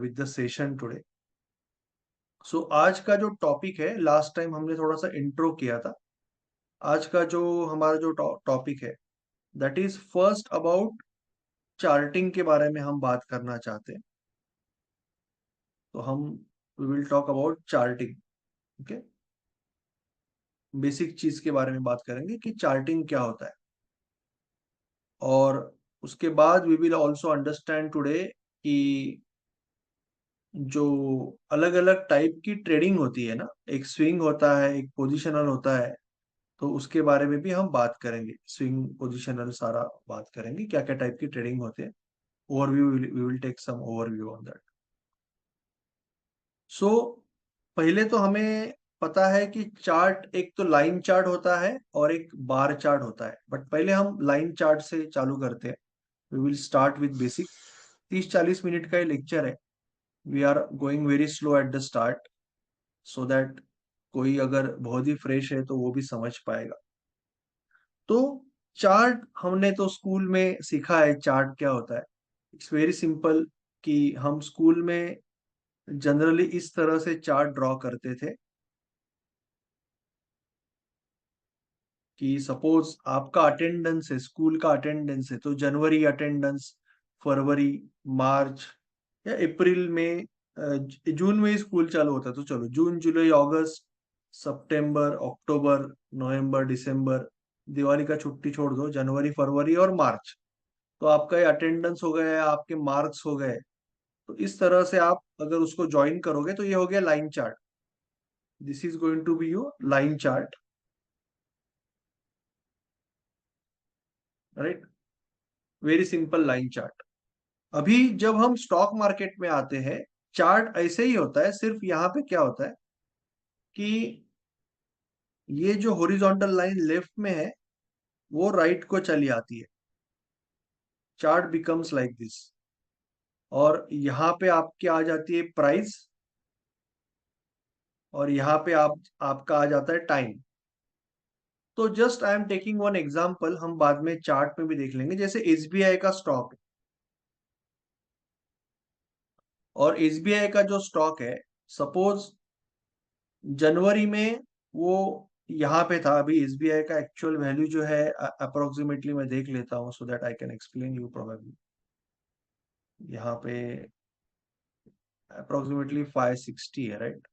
with the session today. सो आज का जो टॉपिक है, लास्ट टाइम हमने थोड़ा सा इंट्रो किया था. आज का जो हमारा जो टॉपिक है, that is first about charting के बारे में हम बात करना चाहते हैं. तो हम we will talk about charting. Okay, basic चीज के बारे में बात करेंगे कि चार्टिंग क्या होता है. और उसके बाद we will also understand today कि जो अलग अलग टाइप की ट्रेडिंग होती है ना, एक स्विंग होता है, एक पोजिशनल होता है. तो उसके बारे में भी हम बात करेंगे. स्विंग पोजिशनल सारा बात करेंगे, क्या क्या टाइप की ट्रेडिंग होते हैं. Overview, we will take some overview on that. So पहले तो हमें पता है कि चार्ट, एक तो लाइन चार्ट होता है और एक बार चार्ट होता है. बट पहले हम लाइन चार्ट से चालू करते हैं. We will start with basic. 30-40 minute का ये लेक्चर है. We are going very slow at the start, so that कोई अगर बहुत ही फ्रेश है तो वो भी समझ पाएगा. तो चार्ट हमने तो स्कूल में सीखा है. चार्ट क्या होता है? It's very simple. कि हम स्कूल में जनरली इस तरह से चार्ट ड्रॉ करते थे कि सपोज आपका अटेंडेंस है, स्कूल का अटेंडेंस है, तो जनवरी अटेंडेंस, फरवरी, मार्च या अप्रैल में, जून में ही स्कूल चालू होता है तो चलो जून, जुलाई, अगस्त, सितंबर, अक्टूबर, नवंबर, दिसंबर, दिवाली का छुट्टी छोड़ दो, जनवरी, फरवरी और मार्च. तो आपका ये अटेंडेंस हो गया, आपके मार्क्स हो गए. तो इस तरह से आप अगर उसको ज्वाइन करोगे तो ये हो गया line chart. This is going to be your line chart, right? Very simple line chart. अभी जब हम स्टॉक मार्केट में आते हैं, चार्ट ऐसे ही होता है. सिर्फ यहाँ पे क्या होता है कि ये जो हॉरिजॉन्टल लाइन लेफ्ट में है वो राइट को चली आती है. Chart becomes like this. और यहाँ पे आपके आ जाती है प्राइस, और यहाँ पे आपका आ जाता है टाइम. तो just I am taking one example, हम बाद में चार्ट में भी देख लेंगे. जैसे एसबीआई का स्टॉक है, और एसबीआई का जो स्टॉक है, सपोज जनवरी में वो यहाँ पे था. अभी एसबीआई का एक्चुअल वैल्यू जो है अप्रोक्सीमेटली मैं देख लेता हूँ so that I can explain you probably. यहाँ पे अप्रोक्सीमेटली 560 है, राइट?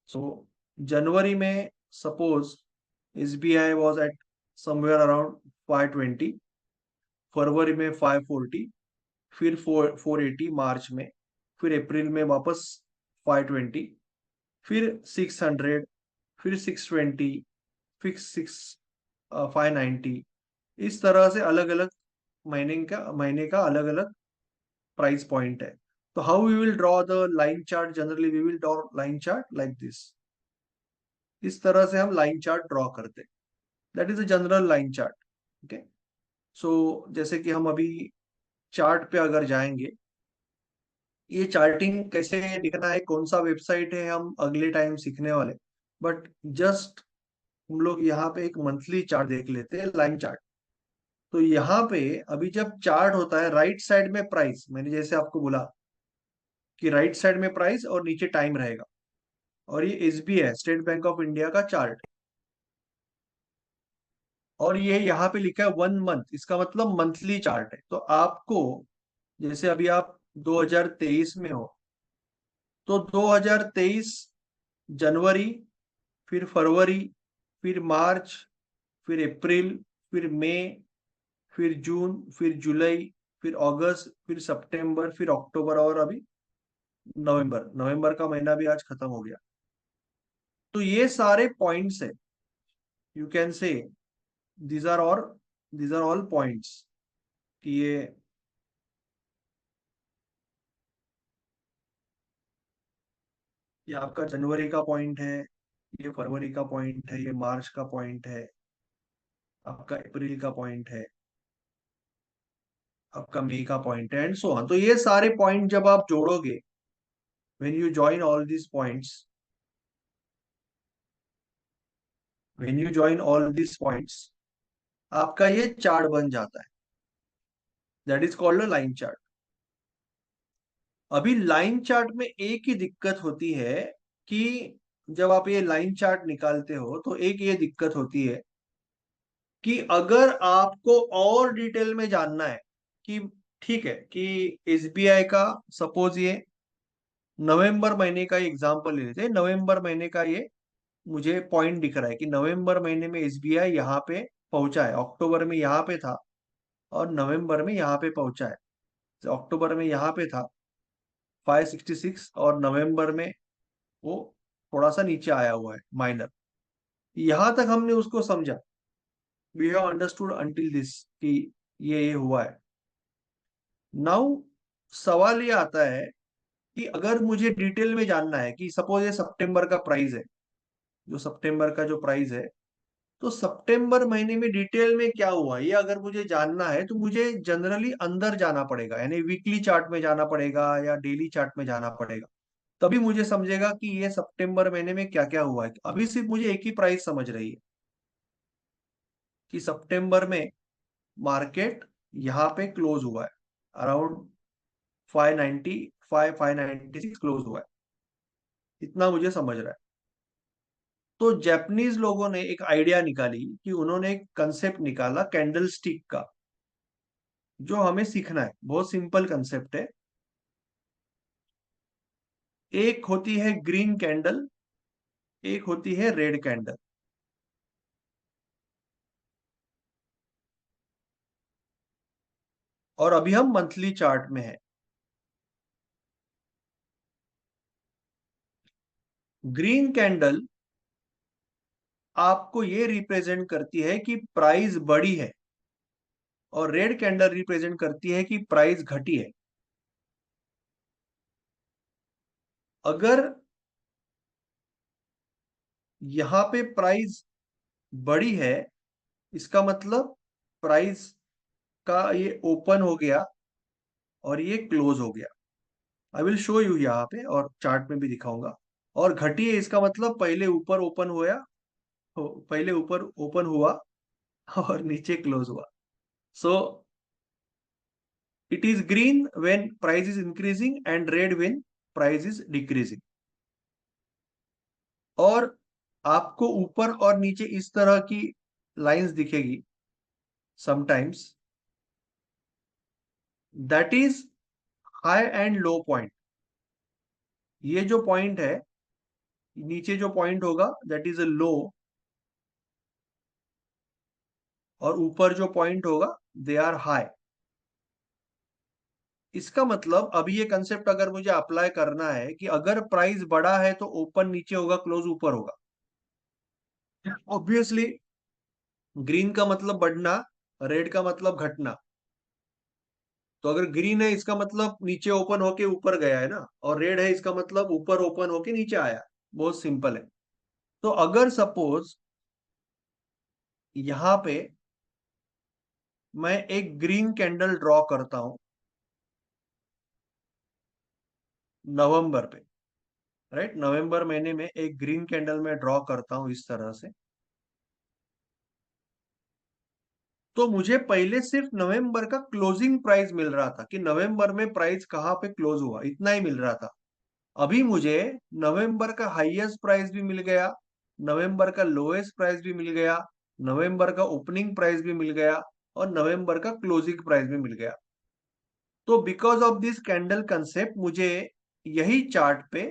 सो जनवरी में suppose SBI was at somewhere around 520, फरवरी में 540, फिर 480 मार्च में, फिर अप्रैल में वापस 520, फिर 600, फिर 620, फिर 590. इस तरह से अलग अलग महीने का अलग अलग प्राइस पॉइंट है. तो how we will draw the line chart? Generally we will draw line chart like this. इस तरह से हम लाइन चार्ट ड्रॉ करते हैं. That is a general line chart. Okay. So जैसे कि हम अभी चार्ट पे अगर जाएंगे, ये चार्टिंग कैसे दिखना है, कौन सा वेबसाइट है, हम अगले टाइम सीखने वाले. बट जस्ट हम लोग यहाँ पे एक मंथली चार्ट देख लेते हैं, लाइन चार्ट. तो यहाँ पे अभी जब चार्ट होता है, राइट साइड में प्राइस, मैंने जैसे आपको बोला कि राइट साइड में प्राइस और नीचे टाइम रहेगा. और ये SBI, state bank of India का चार्ट. और ये यहाँ पे लिखा है 1 मंथ, इसका मतलब मंथली चार्ट है. तो आपको, जैसे अभी आप 2023 में हो, तो 2023 जनवरी, फिर फरवरी, फिर मार्च, फिर अप्रैल, फिर मई, फिर जून, फिर जुलाई, फिर अगस्त, फिर सितंबर, फिर अक्टूबर, और अभी नवंबर. नवंबर का महीना भी आज खत्म हो गया. तो ये सारे पॉइंट्स है. You can say these are और दीज आर ऑल पॉइंट्स. कि ये आपका जनवरी का पॉइंट है, ये फरवरी का पॉइंट है, ये मार्च का पॉइंट है, आपका अप्रैल का पॉइंट है, आपका मई का पॉइंट है, एंड सो ऑन. तो ये सारे पॉइंट जब आप जोड़ोगे, when you join all these points, when you join all these points, आपका ये चार्ट बन जाता है. That is called a line chart. अभी लाइन चार्ट में एक ही दिक्कत होती है कि जब आप ये लाइन चार्ट निकालते हो तो एक ये दिक्कत होती है कि अगर आपको और डिटेल में जानना है कि ठीक है कि एसबीआई का, सपोज ये नवंबर महीने का एग्जांपल ले लेते हैं, नवंबर महीने का ये मुझे पॉइंट दिख रहा है कि नवंबर महीने में एसबीआई यहाँ पे पहुंचा है, अक्टूबर में यहाँ पे था और नवंबर में यहाँ पे पहुंचा है। तो अक्टूबर में यहाँ पे था 566 और नवंबर में वो थोड़ा सा नीचे आया हुआ है, माइनर। यहां तक हमने उसको समझा, we have understood until this कि ये हुआ है। नाउ सवाल ये आता है कि अगर मुझे डिटेल में जानना है कि सपोज ये सितंबर का प्राइस है, जो सितंबर का जो प्राइस है, तो सितंबर महीने में डिटेल में क्या हुआ ये अगर मुझे जानना है तो मुझे जनरली अंदर जाना पड़ेगा, यानी वीकली चार्ट में जाना पड़ेगा या डेली चार्ट में जाना पड़ेगा। तभी मुझे समझेगा कि ये सितंबर महीने में क्या क्या हुआ है। अभी सिर्फ मुझे एक ही प्राइस समझ रही है कि सितंबर में मार्केट यहाँ पे क्लोज हुआ है अराउंड 590, 596 क्लोज हुआ है, इतना मुझे समझ रहा है। तो जापानीज लोगों ने एक आइडिया निकाली कि उन्होंने एक कंसेप्ट निकाला कैंडल स्टिक का, जो हमें सीखना है। बहुत सिंपल कंसेप्ट है। एक होती है ग्रीन कैंडल, एक होती है रेड कैंडल। और अभी हम मंथली चार्ट में है। ग्रीन कैंडल आपको ये रिप्रेजेंट करती है कि प्राइस बढ़ी है और रेड कैंडल रिप्रेजेंट करती है कि प्राइस घटी है। अगर यहां पे प्राइस बढ़ी है, इसका मतलब प्राइस का ये ओपन हो गया और ये क्लोज हो गया। आई विल शो यू यहाँ पे और चार्ट में भी दिखाऊंगा। और घटी है इसका मतलब पहले ऊपर ओपन हुआ, पहले ऊपर ओपन हुआ और नीचे क्लोज हुआ। So it is green when price is increasing and red when price is decreasing. और आपको ऊपर और नीचे इस तरह की लाइंस दिखेगी sometimes, that is high and low point. ये जो पॉइंट है, नीचे जो पॉइंट होगा दैट इज अ लो, और ऊपर जो पॉइंट होगा दे आर हाई। इसका मतलब अभी ये कंसेप्ट अगर मुझे अप्लाई करना है कि अगर प्राइस बढ़ा है तो ओपन नीचे होगा, क्लोज ऊपर होगा। ऑब्वियसली ग्रीन का मतलब बढ़ना, रेड का मतलब घटना। तो अगर ग्रीन है इसका मतलब नीचे ओपन होके ऊपर गया है ना, और रेड है इसका मतलब ऊपर ओपन होके नीचे आया। बहुत सिंपल है। तो अगर सपोज यहां पे मैं एक ग्रीन कैंडल ड्रॉ करता हूं नवंबर पे, राइट, नवंबर महीने में एक ग्रीन कैंडल में ड्रॉ करता हूं इस तरह से, तो मुझे पहले सिर्फ नवंबर का क्लोजिंग प्राइस मिल रहा था कि नवंबर में प्राइस कहाँ पे क्लोज हुआ, इतना ही मिल रहा था। अभी मुझे नवंबर का हाईएस्ट प्राइस भी मिल गया, नवंबर का लोएस्ट प्राइस भी मिल गया, नवंबर का ओपनिंग प्राइस भी मिल गया और नवंबर का क्लोजिंग प्राइस भी मिल गया। तो because of this candle concept मुझे यही चार्ट पे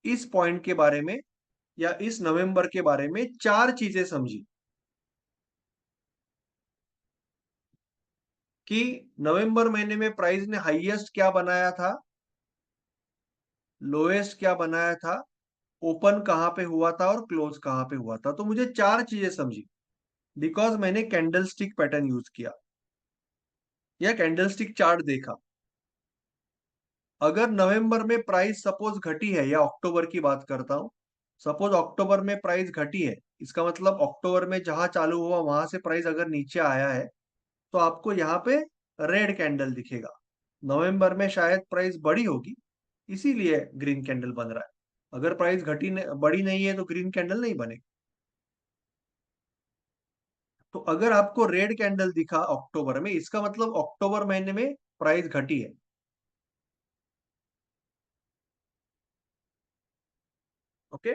इस पॉइंट के बारे में या इस नवंबर के बारे में चार चीजें समझी कि नवंबर महीने में प्राइस ने हाईएस्ट क्या बनाया था, लोएस्ट क्या बनाया था, ओपन कहाँ पे हुआ था और क्लोज कहाँ पे हुआ था। तो मुझे चार चीजें समझी बिकॉज मैंने कैंडल स्टिक पैटर्न यूज किया या कैंडल स्टिक चार्ट देखा। अगर नवंबर में प्राइस सपोज घटी है, या अक्टूबर की बात करता हूं, सपोज अक्टूबर में प्राइस घटी है, इसका मतलब अक्टूबर में जहां चालू हुआ वहां से प्राइस अगर नीचे आया है तो आपको यहाँ पे रेड कैंडल दिखेगा। नवंबर में शायद प्राइस बड़ी होगी, इसीलिए ग्रीन कैंडल बन रहा है। अगर प्राइस बड़ी नहीं है तो ग्रीन कैंडल नहीं बनेगी। तो अगर आपको रेड कैंडल दिखा अक्टूबर में, इसका मतलब अक्टूबर महीने में प्राइस घटी है। ओके,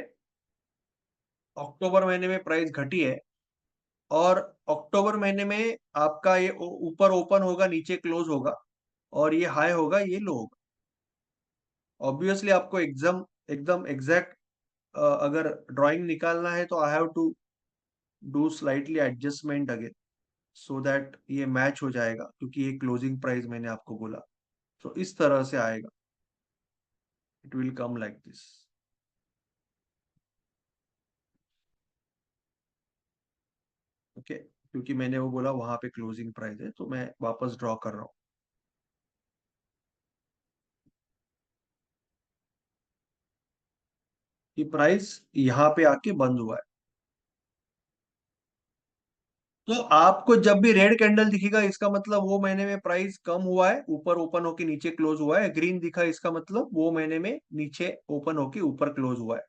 अक्टूबर महीने में प्राइस घटी है, और अक्टूबर महीने में आपका ये ऊपर ओपन होगा, नीचे क्लोज होगा, और ये हाई होगा, ये लो होगा। ऑब्वियसली आपको एग्जाम एकदम एग्जैक्ट अगर ड्राइंग निकालना है तो I have to do slightly adjustment again, so that ये मैच हो जाएगा, क्योंकि ये क्लोजिंग प्राइस मैंने आपको बोला। तो इस तरह से आएगा, it will come like this. Okay, क्योंकि मैंने वो बोला वहां पे क्लोजिंग प्राइस है, तो मैं वापस ड्रॉ कर रहा हूँ। ये प्राइस यहाँ पे आके बंद हुआ है। तो आपको जब भी रेड कैंडल दिखेगा, इसका मतलब वो महीने में प्राइस कम हुआ है, ऊपर ओपन होके नीचे क्लोज हुआ है। ग्रीन दिखा, इसका मतलब वो महीने में नीचे ओपन होके ऊपर क्लोज हुआ है।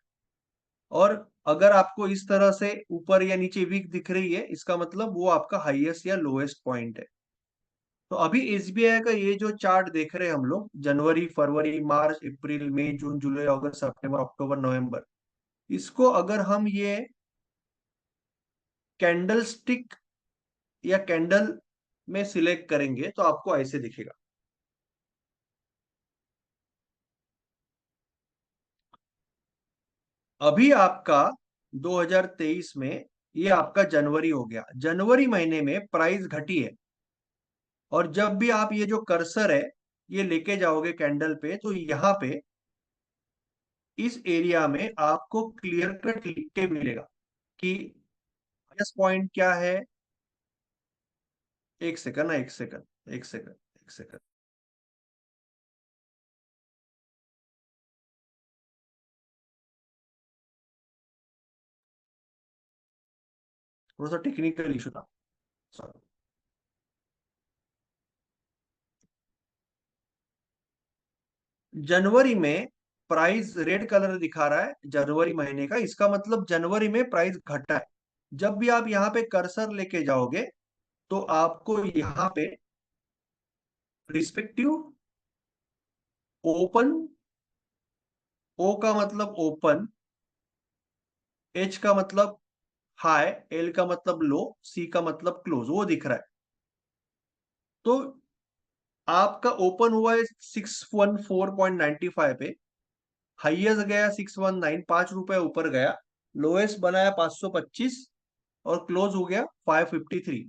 और अगर आपको इस तरह से ऊपर या नीचे वीक दिख रही है, इसका मतलब वो आपका हाईएस्ट या लोएस्ट पॉइंट है। तो अभी एसबीआई का ये जो चार्ट देख रहे हैं हम लोग, जनवरी, फरवरी, मार्च, अप्रैल, मई, जून, जुलाई, अगस्त, सितंबर, अक्टूबर, नवंबर, इसको अगर हम ये कैंडल स्टिक या कैंडल में सिलेक्ट करेंगे तो आपको ऐसे दिखेगा। अभी आपका 2023 में ये आपका जनवरी हो गया। जनवरी महीने में प्राइस घटी है, और जब भी आप ये जो कर्सर है ये लेके जाओगे कैंडल पे, तो यहाँ पे इस एरिया में आपको क्लियर कट लिख के मिलेगा कि प्लस पॉइंट क्या है। एक सेकंड ना, एक सेकंड, एक सेकंड, एक सेकंड। थोड़ा सा टेक्निकल इशू था, सॉरी। जनवरी में प्राइस रेड कलर दिखा रहा है जनवरी महीने का, इसका मतलब जनवरी में प्राइस घटा है। जब भी आप यहाँ पे कर्सर लेके जाओगे, तो आपको यहाँ पे रिस्पेक्टिव ओपन, ओ का मतलब ओपन, एच का मतलब हाई, एल का मतलब लो, सी का मतलब क्लोज, वो दिख रहा है। तो आपका ओपन हुआ है 614.95 पे, हाईएस्ट गया 619, ₹5 ऊपर गया, लोएस्ट बनाया 525, और क्लोज हो गया 553।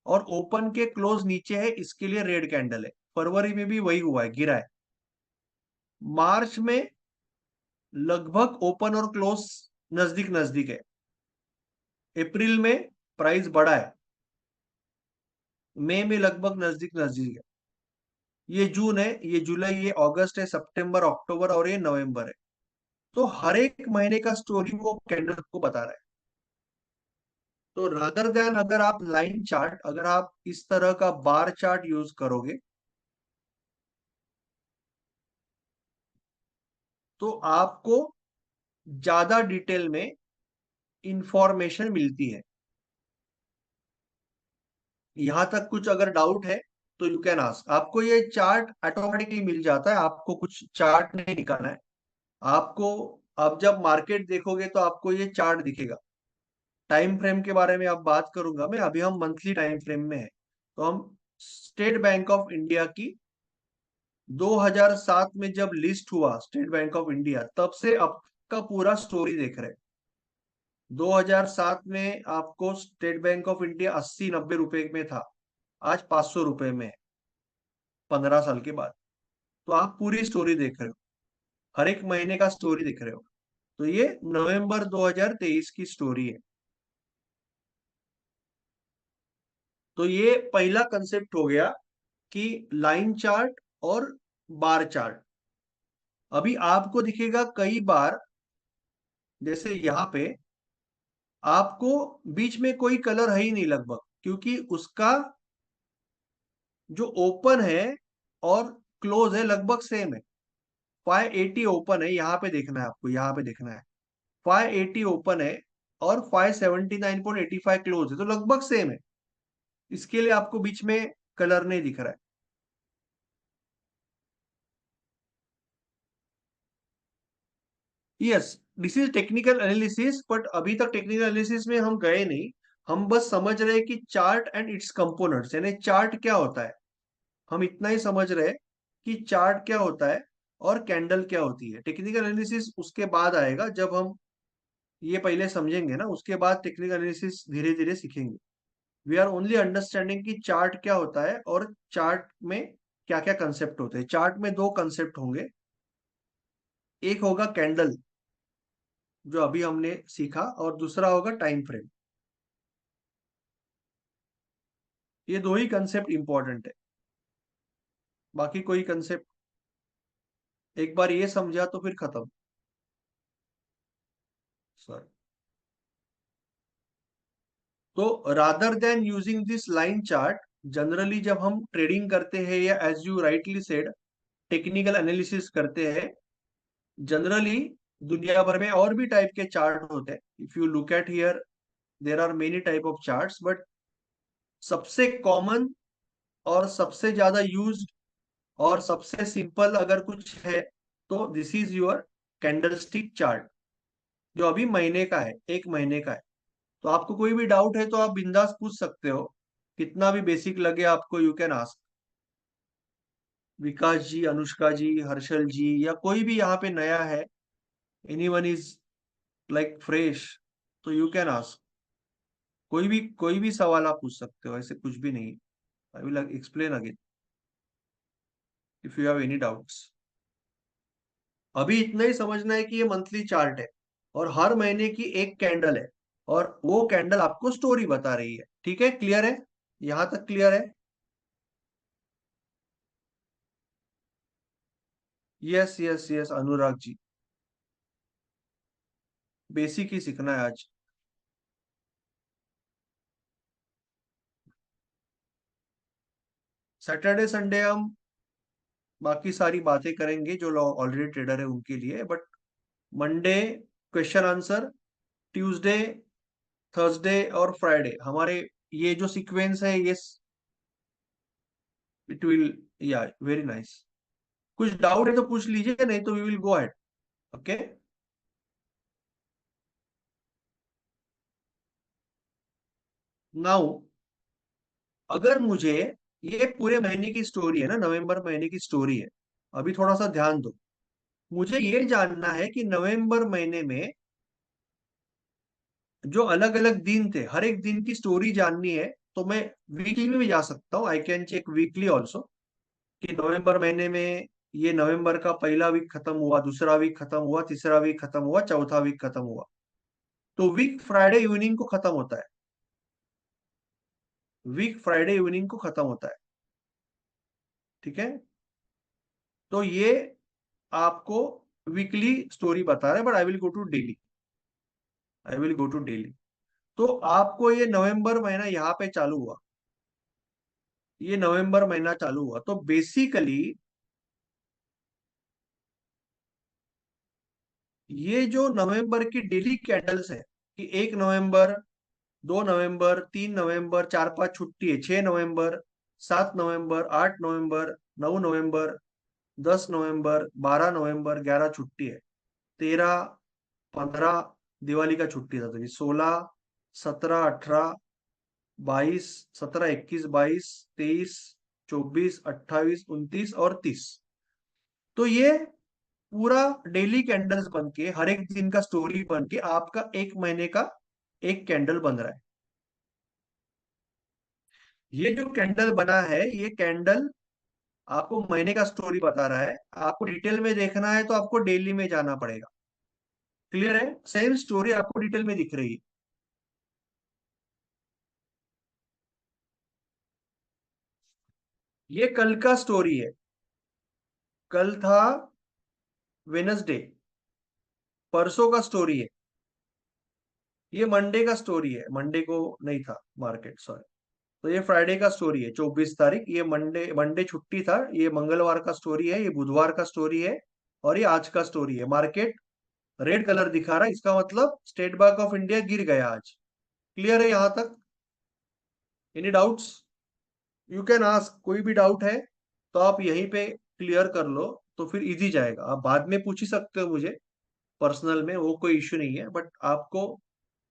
और ओपन के क्लोज नीचे है, इसके लिए रेड कैंडल है। फरवरी में भी वही हुआ है, गिरा है। मार्च में लगभग ओपन और क्लोज नजदीक नजदीक है। अप्रैल में प्राइस बढ़ा है, मई में लगभग नजदीक नजदीक है। ये जून है, ये जुलाई, ये अगस्त है, सितंबर, अक्टूबर, और ये नवंबर है। तो हर एक महीने का स्टोरी वो कैंडल को बता रहा है। तो रादर देन अगर आप लाइन चार्ट, अगर आप इस तरह का बार चार्ट यूज करोगे, तो आपको ज्यादा डिटेल में इंफॉर्मेशन मिलती है। यहां तक कुछ अगर डाउट है तो यू कैन आस्क। आपको ये चार्ट ऑटोमेटिकली मिल जाता है, आपको कुछ चार्ट नहीं दिखाना है आपको। अब जब मार्केट देखोगे तो आपको ये चार्ट दिखेगा। टाइम फ्रेम के बारे में अब बात करूंगा मैं, अभी हम मंथली टाइम फ्रेम में है। तो हम स्टेट बैंक ऑफ इंडिया की 2007 में जब लिस्ट हुआ स्टेट बैंक ऑफ इंडिया, तब से अब का पूरा स्टोरी देख रहे हैं। 2007 में आपको स्टेट बैंक ऑफ इंडिया 80-90 रुपए में था, आज 500 रुपए में है, 15 साल के बाद। तो आप पूरी स्टोरी देख रहे हो, हर एक महीने का स्टोरी देख रहे हो। तो ये नवंबर 2023 की स्टोरी है। तो ये पहला कंसेप्ट हो गया कि लाइन चार्ट और बार चार्ट। अभी आपको दिखेगा कई बार, जैसे यहाँ पे आपको बीच में कोई कलर है ही नहीं लगभग, क्योंकि उसका जो ओपन है और क्लोज है लगभग सेम है। 580 ओपन है, यहाँ पे देखना है आपको, यहाँ पे देखना है 580 ओपन है, और 579.85 क्लोज है, तो लगभग सेम है। इसके लिए आपको बीच में कलर नहीं दिख रहा है। Yes, this is technical analysis, but अभी तक टेक्निकल एनालिसिस में हम गए नहीं। हम बस समझ रहे हैं कि चार्ट एंड इट्स कंपोनेंट्स, यानी चार्ट क्या होता है, हम इतना ही समझ रहे हैं कि चार्ट क्या होता है और कैंडल क्या होती है। टेक्निकल एनालिसिस उसके बाद आएगा, जब हम ये पहले समझेंगे ना, उसके बाद टेक्निकल एनालिसिस धीरे धीरे सीखेंगे। वी आर ओनली अंडरस्टैंडिंग कि चार्ट क्या होता है और चार्ट में क्या क्या कंसेप्ट होते हैं। चार्ट में दो कंसेप्ट होंगे, एक होगा कैंडल जो अभी हमने सीखा, और दूसरा होगा टाइम फ्रेम। ये दो ही कंसेप्ट इंपॉर्टेंट है, बाकी कोई कंसेप्ट एक बार ये समझा तो फिर खत्म। सॉरी। तो rather than using this line chart, generally जब हम ट्रेडिंग करते हैं या as you rightly said technical analysis करते हैं, जनरली दुनिया भर में और भी टाइप के चार्ट होते हैं। If you look at here, there are many type of charts, but सबसे कॉमन और सबसे ज्यादा यूज्ड और सबसे सिंपल अगर कुछ है तो this is your candlestick chart, जो अभी महीने का है, एक महीने का है। तो आपको कोई भी डाउट है तो आप बिंदास पूछ सकते हो, कितना भी बेसिक लगे आपको, यू कैन आस्क। विकास जी, अनुष्का जी, हर्षल जी, या कोई भी यहाँ पे नया है, एनीवन इज लाइक फ्रेश, तो यू कैन आस्क। कोई भी सवाल आप पूछ सकते हो, ऐसे कुछ भी नहीं। I will explain again if you have any doubts. अभी इतना ही समझना है कि ये मंथली चार्ट है और हर महीने की एक कैंडल है, और वो कैंडल आपको स्टोरी बता रही है। ठीक है, क्लियर है? यहां तक क्लियर है? Yes yes yes Anurag ji, basic ही सीखना है आज। सैटरडे संडे हम बाकी सारी बातें करेंगे जो लोग ऑलरेडी ट्रेडर है उनके लिए, but Monday question answer, Tuesday, Thursday और फ्राइडे हमारे ये जो सीक्वेंस है ये, इट विल, या वेरी नाइस। कुछ डाउट है तो पूछ लीजिए, नहीं तो we will go ahead. Okay. Now अगर मुझे, ये पूरे महीने की स्टोरी है ना, नवंबर महीने की स्टोरी है, अभी थोड़ा सा ध्यान दो। मुझे ये जानना है कि नवंबर महीने में जो अलग अलग दिन थे, हर एक दिन की स्टोरी जाननी है। तो मैं वीकली में भी जा सकता हूँ, I can check weekly also, कि नवंबर महीने में ये नवंबर का पहला वीक खत्म हुआ, दूसरा वीक खत्म हुआ, तीसरा वीक खत्म हुआ, चौथा वीक खत्म हुआ। तो वीक फ्राइडे इवनिंग को खत्म होता है, वीक फ्राइडे इवनिंग को खत्म होता है। ठीक है, तो ये आपको वीकली स्टोरी बता रहे हैं, but I will go to daily, I will go to daily. तो आपको ये नवंबर महीना यहाँ पे चालू हुआ, ये नवंबर महीना चालू हुआ, तो बेसिकली ये जो नवंबर की डेली कैंडल्स है, कि 1 नवंबर, 2 नवंबर, 3 नवंबर, 4 5 छुट्टी है, 6 नवंबर, 7 नवंबर, 8 नवंबर, 9 नवंबर, 10 नवंबर, 12 नवंबर, 11 छुट्टी है, 13 15 दिवाली का छुट्टी था, तो ये 16 17 18 22, 17 21 22 23 24 28 29 और 30। तो ये पूरा डेली कैंडल्स बन के, हर एक दिन का स्टोरी बन के आपका एक महीने का एक कैंडल बन रहा है। ये जो कैंडल बना है, ये कैंडल आपको महीने का स्टोरी बता रहा है। आपको डिटेल में देखना है तो आपको डेली में जाना पड़ेगा। क्लियर है? सेम स्टोरी आपको डिटेल में दिख रही है। ये कल का स्टोरी है, कल था वेनसडे, परसों का स्टोरी है। ये मंडे का स्टोरी है, मंडे को नहीं था मार्केट, सॉरी। तो ये फ्राइडे का स्टोरी है, 24 तारीख, ये मंडे, मंडे छुट्टी था, ये मंगलवार का स्टोरी है, ये बुधवार का स्टोरी है, और ये आज का स्टोरी है। मार्केट रेड कलर दिखा रहा है, इसका मतलब स्टेट बैंक ऑफ इंडिया गिर गया आज। क्लियर है यहां तक? Any doubts? You can ask, कोई भी डाउट है तो आप यहीं पे क्लियर कर लो, तो फिर इजी जाएगा। आप बाद में पूछ ही सकते हो मुझे, पर्सनल में, वो कोई इश्यू नहीं है, बट आपको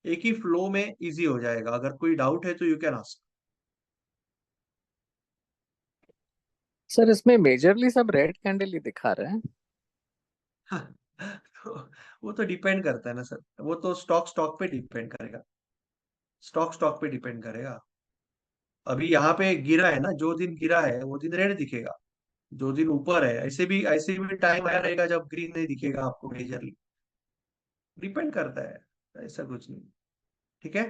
एक ही फ्लो में इजी हो जाएगा। अगर कोई डाउट है तो यू कैन आस्क। सर इसमें मेजरली सब रेड कैंडल ही दिखा रहे हैं। वो तो डिपेंड करता है ना सर, वो तो स्टॉक स्टॉक पे डिपेंड करेगा, स्टॉक स्टॉक पे डिपेंड करेगा। अभी यहाँ पे गिरा है ना, जो दिन गिरा है वो दिन रेड दिखेगा, जो दिन ऊपर है, ऐसे भी टाइम आया रहेगा जब ग्रीन नहीं दिखेगा आपको मेजरली। डिपेंड करता है, ऐसा कुछ नहीं। ठीक है।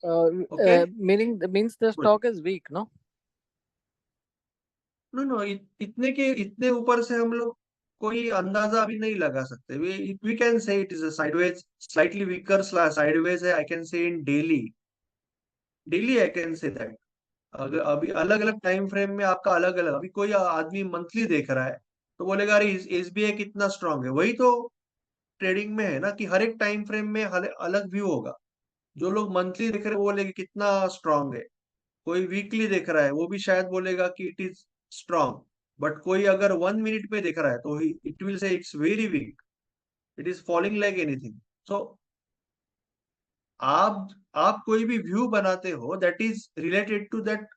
Okay. Meaning means the good. Stock is weak, no? No no, इतने ऊपर से हम लोग कोई अंदाजा अभी नहीं लगा सकते। We can say it is a sideways, slightly weaker sideways है, I can say in daily, daily I can say that. अगर अभी अलग अलग टाइम फ्रेम में आपका अलग अलग, अभी कोई आदमी मंथली देख रहा है तो बोलेगा अरे एसबीआई कितना स्ट्रांग है। वही तो ट्रेडिंग में है ना, कि हर एक टाइम फ्रेम में अलग व्यू होगा। जो लोग मंथली देख रहे हैं वो बोलेंगे कितना स्ट्रांग है, कोई वीकली देख रहा है वो भी शायद बोलेगा कि इट इज स्ट्रांग। बट कोई अगर 1 मिनट पे देख रहा है तो it will say it's very weak, it is falling like anything. So आप आप कोई भी व्यू बनाते हो that is related to that,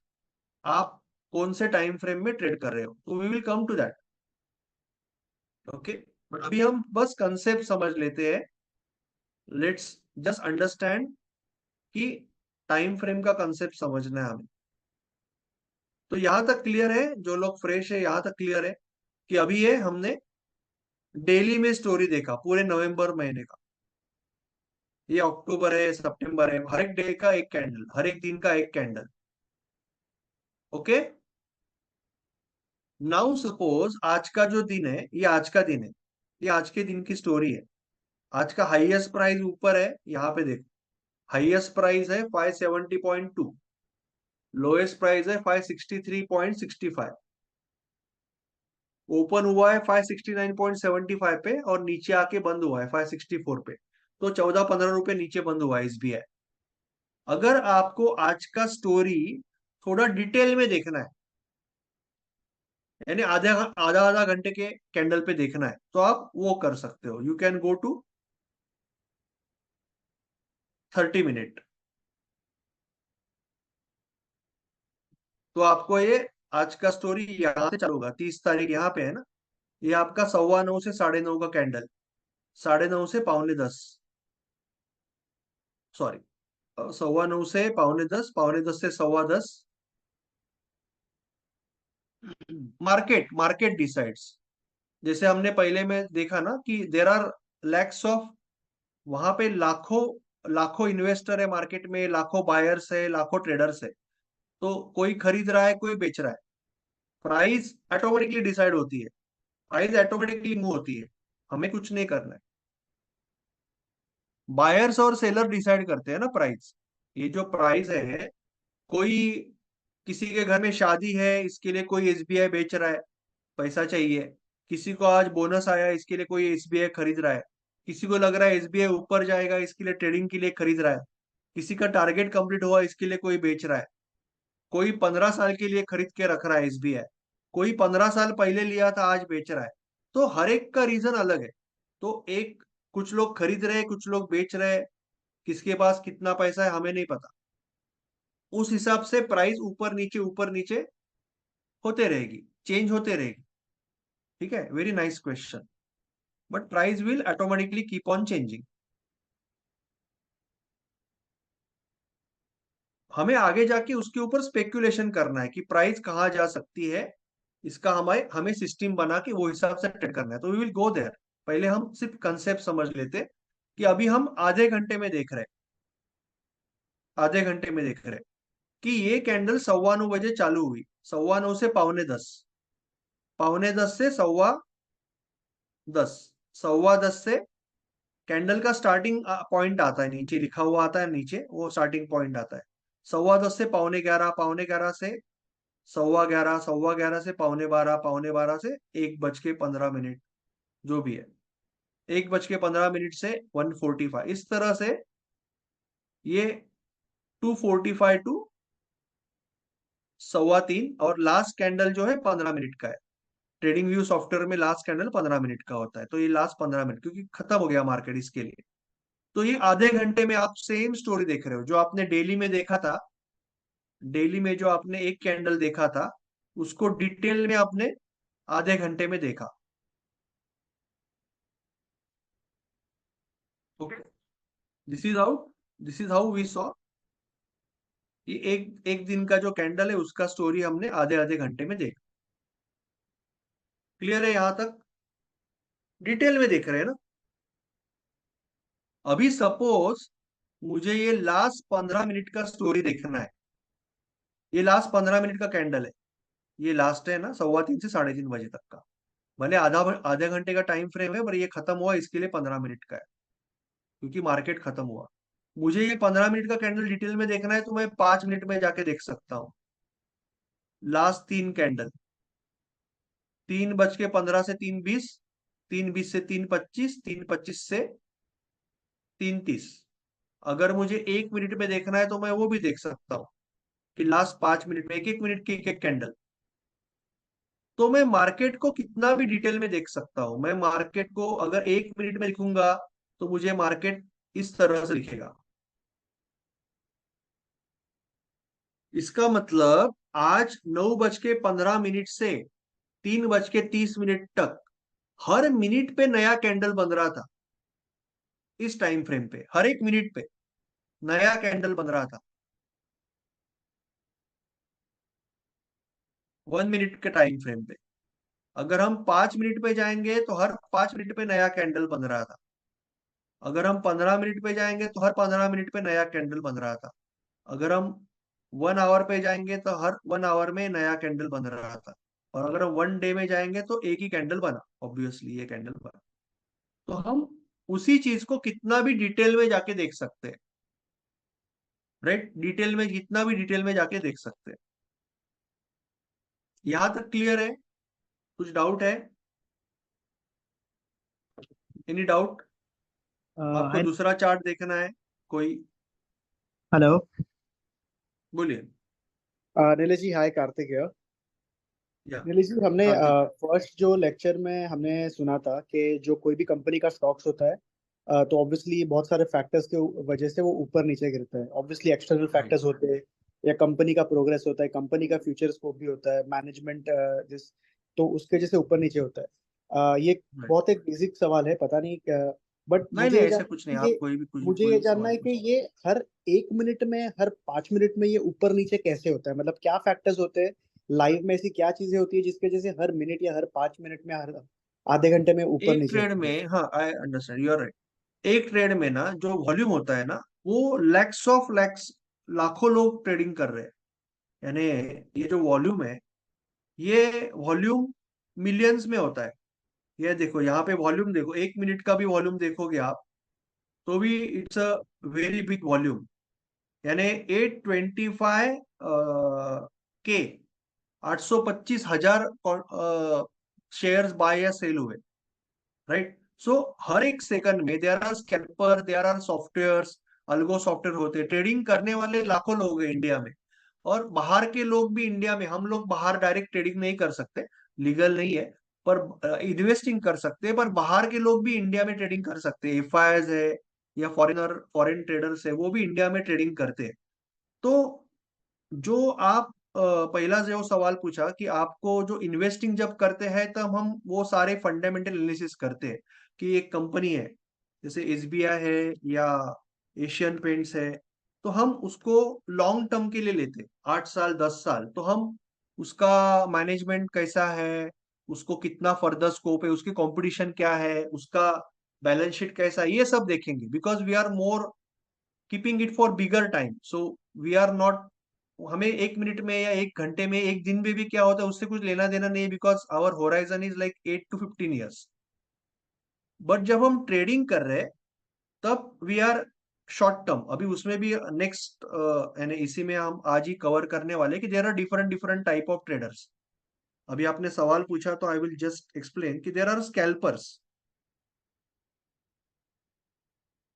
आप कौन से टाइम फ्रेम में ट्रेड कर रहे हो, तो we will come to that. Okay. But अभी हम बस कंसेप्ट समझ लेते हैं। लेट्स जस्ट अंडरस्टैंड कि टाइम फ्रेम का कंसेप्ट समझना है हमें। तो यहां तक क्लियर है, जो लोग फ्रेश है यहां तक क्लियर है कि अभी ये हमने डेली में स्टोरी देखा पूरे नवंबर महीने का। ये अक्टूबर है, सितंबर है, हर एक डे का एक कैंडल, हर एक दिन का एक कैंडल। ओके। नाउ सपोज आज का जो दिन है, ये आज का दिन है, ये आज के दिन की स्टोरी है। आज का हाईएस्ट प्राइस ऊपर है, यहाँ पे देखो, हाईएस्ट प्राइस है 570.2, लोएस्ट प्राइस है 563.65, ओपन हुआ है 569.75 पे और नीचे आके बंद हुआ है 564 पे। तो 14-15 रुपए नीचे बंद हुआ है एसबीआई। अगर आपको आज का स्टोरी थोड़ा डिटेल में देखना है, यानी आधा आधा आधा घंटे के कैंडल पे देखना है, तो आप वो कर सकते हो, you can go to 30 minute. तो आपको ये आज का स्टोरी यहाँ से चालू होगा, 30 तारीख यहाँ पे है ना, ये आपका 9:15 से 9:30 का कैंडल, 9:30 से 9:45, सॉरी, 9:15 से 9:45, 9:45 से 10:15। Market market decides. जैसे हमने पहले में देखा ना कि देर आर लैक्स ऑफ, वहां पे लाखों लाखों इन्वेस्टर है मार्केट में, लाखों बायर्स है, लाखों ट्रेडर्स है। तो कोई खरीद रहा है, कोई बेच रहा है, प्राइस ऑटोमेटिकली डिसाइड होती है, प्राइस ऑटोमेटिकली मूव होती है, हमें कुछ नहीं करना है। बायर्स और सेलर डिसाइड करते हैं ना प्राइस। ये जो प्राइस है, कोई किसी के घर में शादी है, इसके लिए कोई एसबीआई बेच रहा है, पैसा चाहिए। किसी को आज बोनस आया, इसके लिए कोई एसबीआई खरीद रहा है। किसी को लग रहा है एसबीआई ऊपर जाएगा, इसके लिए ट्रेडिंग के लिए खरीद रहा है। किसी का टारगेट कंप्लीट हुआ, इसके लिए कोई बेच रहा है। कोई 15 साल के लिए खरीद के रख रहा है एसबीआई, कोई 15 साल पहले लिया था आज बेच रहा है। तो हर एक का रीजन अलग है। तो एक, कुछ लोग खरीद रहे हैं, कुछ लोग बेच रहे हैं, किसके पास कितना पैसा है हमें नहीं पता। उस हिसाब से प्राइस ऊपर नीचे होते रहेगी, चेंज होते रहेगी। ठीक है, very nice question. But price will automatically keep on changing. हमें आगे जाके उसके ऊपर स्पेक्यूलेशन करना है कि प्राइस कहाँ जा सकती है, इसका हमें हमें सिस्टम बना के वो हिसाब से ट्रेड करना है, तो वी विल गो देयर। पहले हम सिर्फ कंसेप्ट समझ लेते कि अभी हम आधे घंटे में देख रहे हैं, आधे घंटे में देख रहे हैं कि ये कैंडल 9:15 बजे चालू हुई, 9:15 से 9:45, 9:45 से 10:15, 10:15 से कैंडल का स्टार्टिंग पॉइंट आता है, नीचे लिखा हुआ आता है, नीचे वो स्टार्टिंग पॉइंट आता है। 10:15 से 11:15, 11:15 से 11:15, 11:15 से 11:15, 11:15 से 1:15, जो भी है, 1:15 से 1:45, इस तरह से ये 2:45 टू 2:15, और लास्ट कैंडल जो है 15 मिनट का है, ट्रेडिंग व्यू सॉफ्टवेयर में लास्ट कैंडल 15 मिनट का होता है, तो ये लास्ट 15 मिनट क्योंकि खत्म हो गया मार्केट इसके लिए। तो ये आधे घंटे में आप सेम स्टोरी देख रहे हो जो आपने डेली में देखा था। डेली में जो आपने एक कैंडल देखा था उसको डिटेल में आपने आधे घंटे में देखा। Okay, this is how we saw कि एक एक दिन का जो कैंडल है उसका स्टोरी हमने आधे आधे घंटे में देखा। क्लियर है यहां तक? डिटेल में देख रहे हैं ना। अभी सपोज मुझे ये लास्ट 15 मिनट का स्टोरी देखना है। ये लास्ट 15 मिनट का कैंडल है, ये लास्ट है ना 3:15 से 3:30 बजे तक का। भले आधे घंटे का टाइम फ्रेम है पर ये खत्म हुआ इसके लिए 15 मिनट का है क्योंकि मार्केट खत्म हुआ। मुझे ये 15 मिनट का कैंडल डिटेल में देखना है तो मैं 5 मिनट में जाके देख सकता हूँ। लास्ट 3 कैंडल, 3:15 से 3:20, 3:20 से 3:25, 3:25 से 3:30। अगर मुझे 1 मिनट में देखना है तो मैं वो भी देख सकता हूँ कि लास्ट 5 मिनट में एक एक मिनट की एक एक कैंडल। तो मैं मार्केट को कितना भी डिटेल में देख सकता हूं। मैं मार्केट को अगर 1 मिनट में लिखूंगा तो मुझे मार्केट इस तरह से लिखेगा। इसका मतलब आज 9:15 से 3:30 तक हर मिनट पे नया कैंडल बन रहा था। इस टाइम फ्रेम पे हर एक मिनट पे नया कैंडल बन रहा था। 1 मिनट के टाइम फ्रेम पे अगर हम 5 मिनट पे जाएंगे तो हर 5 मिनट पे नया कैंडल बन रहा था। अगर हम 15 मिनट पे जाएंगे तो हर 15 मिनट पे नया कैंडल बन रहा था। अगर हम 1 आवर पे जाएंगे तो हर 1 आवर में नया कैंडल बन रहा था। और अगर हम 1 डे में जाएंगे तो एक ही कैंडल बना, ऑब्वियसली ये कैंडल बना। तो हम उसी चीज को कितना भी डिटेल में जाके देख सकते हैं। राइट, डिटेल में जितना भी डिटेल में जाके देख सकते हैं। यहां तक क्लियर है? कुछ डाउट है? Any doubt? आपको हेलो। दूसरा चार्ट देखना है कोई? बोलिए। नीलेश जी, हाय, कार्तिक है। या नीलेश जी, हमने कार्तिक। फर्स्ट जो लेक्चर में हमने सुना था कि जो कोई भी कंपनी का स्टॉक्स होता है, तो ऑब्वियसली बहुत सारे फैक्टर्स के वजह से वो ऊपर नीचे गिरता है। ऑब्वियसली एक्सटर्नल राइट, फैक्टर्स होते हैं, या कंपनी का प्रोग्रेस होता है, कंपनी का फ्यूचर स्कोप भी होता है, मैनेजमेंट जिस तो उसके वजह से ऊपर नीचे होता है। ये राइट। बहुत एक बेसिक सवाल है, पता नहीं, बट नहीं मुझे नहीं, ये ऐसा जानना कुछ है नहीं, कि आप ये मुझे कोई ये भी जानना सवाल है कि पूछ। ये हर 1 मिनट में, हर 5 मिनट में ये ऊपर नीचे कैसे होता है? मतलब क्या फैक्टर्स होते हैं लाइव में? ऐसी क्या चीजें होती है जिसकी वजह से हर मिनट या हर 5 मिनट में, हर आधे घंटे में ऊपर एक नीचे ट्रेड होती है? में, हाँ I understand, you are right. एक ट्रेड में ना जो वॉल्यूम होता है ना वो लैक्स ऑफ लैक्स, लाखों लोग ट्रेडिंग कर रहे हैं। यानी ये जो वॉल्यूम है ये वॉल्यूम मिलियंस में होता है। ये देखो यहाँ पे वॉल्यूम देखो, 1 मिनट का भी वॉल्यूम देखोगे आप तो भी it's a very big volume. यानी 825 के 825,000 शेयर्स बाय या सेल हुए। राइट, सो हर एक सेकंड में there are scalper, there are softwares, algo software होते हैं। ट्रेडिंग करने वाले लाखों लोग हैं इंडिया में। और बाहर के लोग भी इंडिया में, हम लोग बाहर डायरेक्ट ट्रेडिंग नहीं कर सकते, लीगल नहीं है, पर इन्वेस्टिंग कर सकते हैं। पर बाहर के लोग भी इंडिया में ट्रेडिंग कर सकते हैं। एफआईआईज है या फॉरेन ट्रेडर्स है वो भी इंडिया में ट्रेडिंग करते हैं। तो जो आप पहला जो सवाल पूछा कि आपको जो इन्वेस्टिंग जब करते हैं तब हम वो सारे फंडामेंटल एनालिसिस करते हैं कि एक कंपनी है जैसे एसबीआई है या एशियन पेंट्स है, तो हम उसको लॉन्ग टर्म के लिए लेते हैं, 8 साल 10 साल। तो हम उसका मैनेजमेंट कैसा है, उसको कितना फर्दर स्कोप है, उसकी कंपटीशन क्या है, उसका बैलेंस शीट कैसा है, ये सब देखेंगे। Because we are more keeping it for bigger time, so we are not, हमें 1 मिनट में या 1 घंटे में, एक दिन में भी क्या होता है उससे कुछ लेना देना नहीं, because our horizon is like 8 to 15 years। But जब हम ट्रेडिंग कर रहे हैं तब वी आर शॉर्ट टर्म। अभी उसमें भी नेक्स्ट यानी इसी में हम आज ही कवर करने वाले कि there are different different type of traders. अभी आपने सवाल पूछा तो आई विल जस्ट एक्सप्लेन कि देर आर स्कैल्पर्स।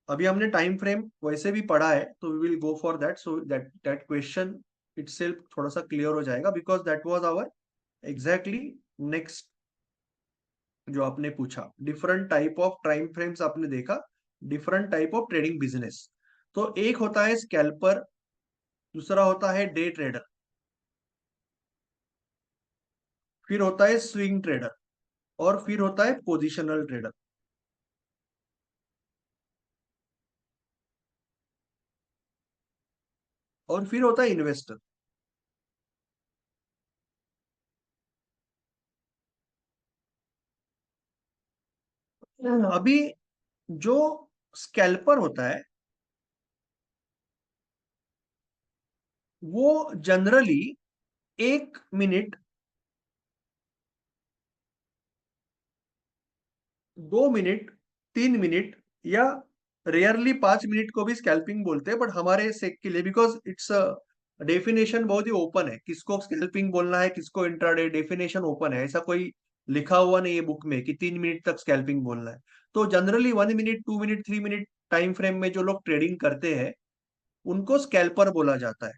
अभी हमने टाइम फ्रेम वैसे भी पढ़ा है तो we will go for that, so that that question itself थोड़ा सा क्लियर हो जाएगा, because that was our exactly next जो आपने पूछा, different type of time frames आपने देखा, different type of trading business. तो एक होता है स्कैल्पर, दूसरा होता है डे ट्रेडर, फिर होता है स्विंग ट्रेडर, और फिर होता है पोजिशनल ट्रेडर। और फिर होता है इन्वेस्टर। अभी जो स्कैल्पर होता है वो जनरली 1 मिनट, 2 मिनट, 3 मिनट, या रेयरली 5 मिनट को भी स्कैल्पिंग बोलते हैं, बट हमारे सेक के लिए, बिकॉज इट्स डेफिनेशन बहुत ही ओपन है, किसको स्कैल्पिंग बोलना है, किसको इंट्राडे, डेफिनेशन ओपन है, ऐसा कोई लिखा हुआ नहीं है बुक में कि 3 मिनट तक स्कैल्पिंग बोलना है। तो generally 1 minute, 2 minute, 3 minute time frame में जो लोग ट्रेडिंग करते हैं उनको स्कैल्पर बोला जाता है।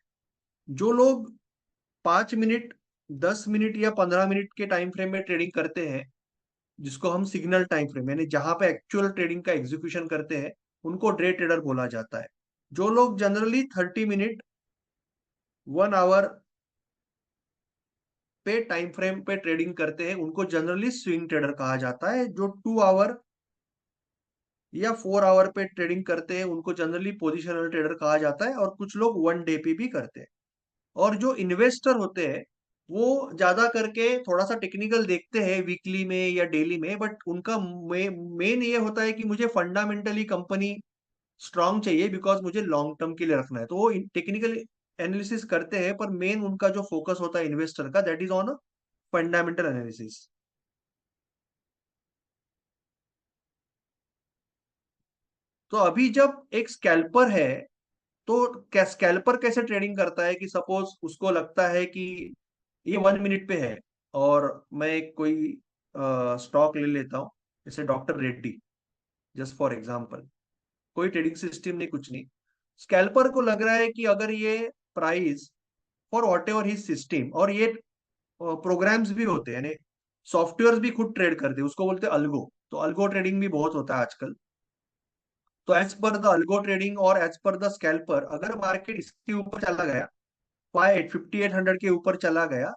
जो लोग 5 मिनट, 10 मिनट या 15 मिनट के टाइम फ्रेम में ट्रेडिंग करते हैं, जिसको हम सिग्नल टाइम फ्रेम, यानी जहां पे एक्चुअल ट्रेडिंग का एग्जीक्यूशन करते हैं, उनको डे ट्रेडर बोला जाता है। जो लोग जनरली 30 मिनट, 1 आवर पे टाइम फ्रेम पे ट्रेडिंग करते हैं उनको जनरली स्विंग ट्रेडर कहा जाता है। जो 2 आवर या 4 आवर पे ट्रेडिंग करते हैं उनको जनरली पोजिशनल ट्रेडर कहा जाता है, और कुछ लोग 1 डे पे भी करते हैं। और जो इन्वेस्टर होते हैं वो ज्यादा करके थोड़ा सा टेक्निकल देखते हैं वीकली में या डेली में, बट उनका मेन ये होता है कि मुझे फंडामेंटली कंपनी स्ट्रांग चाहिए, बिकॉज मुझे लॉन्ग टर्म के लिए रखना है, तो वो टेक्निकल एनालिसिस करते हैं, पर मेन उनका जो फोकस होता है इन्वेस्टर का, that is on fundamental analysis. तो अभी जब एक स्कैल्पर है, तो क्या स्कैल्पर कैसे ट्रेडिंग करता है कि सपोज उसको लगता है कि ये 1 मिनट पे है, और मैं कोई स्टॉक ले लेता हूँ, जैसे doctor Reddy, just for example, कोई ट्रेडिंग सिस्टम नहीं, कुछ नहीं। स्कैल्पर को लग रहा है कि अगर ये price for what ever his system, और ये प्रोग्राम्स भी होते हैं, यानी सॉफ्टवेयर भी खुद ट्रेड करते हैं, उसको बोलते हैं अल्गो। तो अल्गो ट्रेडिंग भी बहुत होता है आजकल। तो as per the algo trading और एज पर द स्कैल्पर, अगर मार्केट इसके ऊपर चला गया, 5800 के ऊपर चला गया,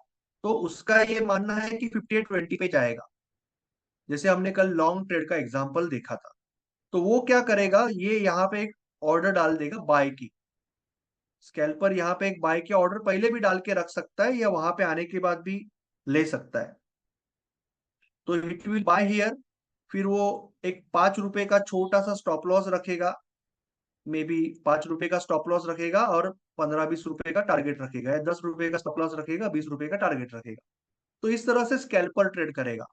तो उसका ये मानना है कि 5820 पे जाएगा, जैसे हमने कल लॉन्ग ट्रेड का एग्जांपल देखा था। तो वो क्या करेगा, ये यहाँ पे एक ऑर्डर डाल देगा बाय की। स्कैल्पर यहाँ पे एक बाय के ऑर्डर पहले भी डाल के रख सकता है, या वहां पे आने के बाद भी ले सकता है। तो इट विल बाय हियर, फिर वो एक 5 रुपए का छोटा सा स्टॉप लॉस रखेगा, मे बी 5 रुपए का स्टॉप लॉस रखेगा, और 15-20 रुपए का टारगेट रखेगा, या 10 रुपए का स्टॉप लॉस रखेगा, 20 रुपए का टारगेट रखेगा। तो इस तरह से स्कैल्पर ट्रेड करेगा।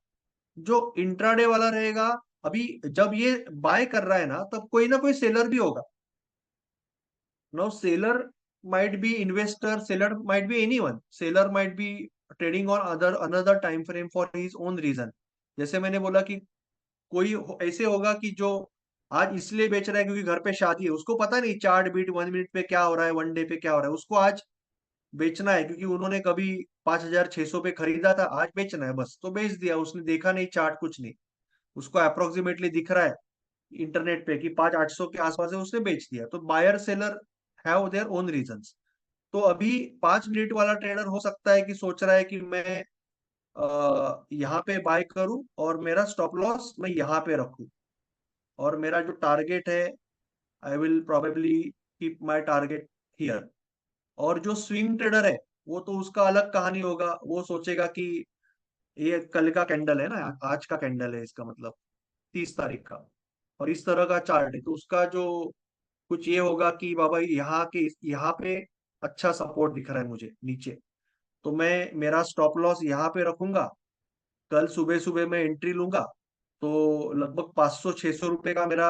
जो इंट्राडे वाला रहेगा, अभी जब ये बाय कर रहा है ना, तब कोई ना कोई सेलर भी होगा। Now seller might be investor, seller might be anyone, seller might be trading on other another time frame for his own reason। जैसे मैंने बोला कि कोई ऐसे होगा कि जो आज इसलिए बेच रहा है क्योंकि घर पे शादी है, उसको पता नहीं चार्ट बीट 1 मिनट पे क्या हो रहा है, 1 डे पे क्या हो रहा है, उसको आज बेचना है क्योंकि उन्होंने कभी 5600 पे खरीदा था, आज बेचना है, बस तो बेच दिया। उसने देखा नहीं चार्ट, कुछ नहीं, उसको अप्रोक्सीमेटली दिख रहा है इंटरनेट पे कि 5800 के आसपास है, उसने बेच दिया। तो buyer seller have their own reasons. तो अभी 5 मिनट वाला ट्रेडर हो सकता है कि सोच रहा है कि मैं यहाँ पे बाय करूं, और मेरा स्टॉप लॉस मैं यहाँ पे रखूं, और मेरा जो टारगेट है, I will probably keep my target here. और जो स्विंग ट्रेडर है, वो तो उसका अलग कहानी होगा, वो सोचेगा कि ये कल का कैंडल है ना, आज का कैंडल है, इसका मतलब 30 तारीख का, और इस तरह का चार्ट है, तो उसका जो कुछ ये होगा कि बाबा यहाँ पे अच्छा सपोर्ट दिख रहा है मुझे नीचे, तो मैं मेरा स्टॉप लॉस यहाँ पे रखूंगा, कल सुबह सुबह मैं एंट्री लूंगा, तो लगभग 500-600 रुपए का मेरा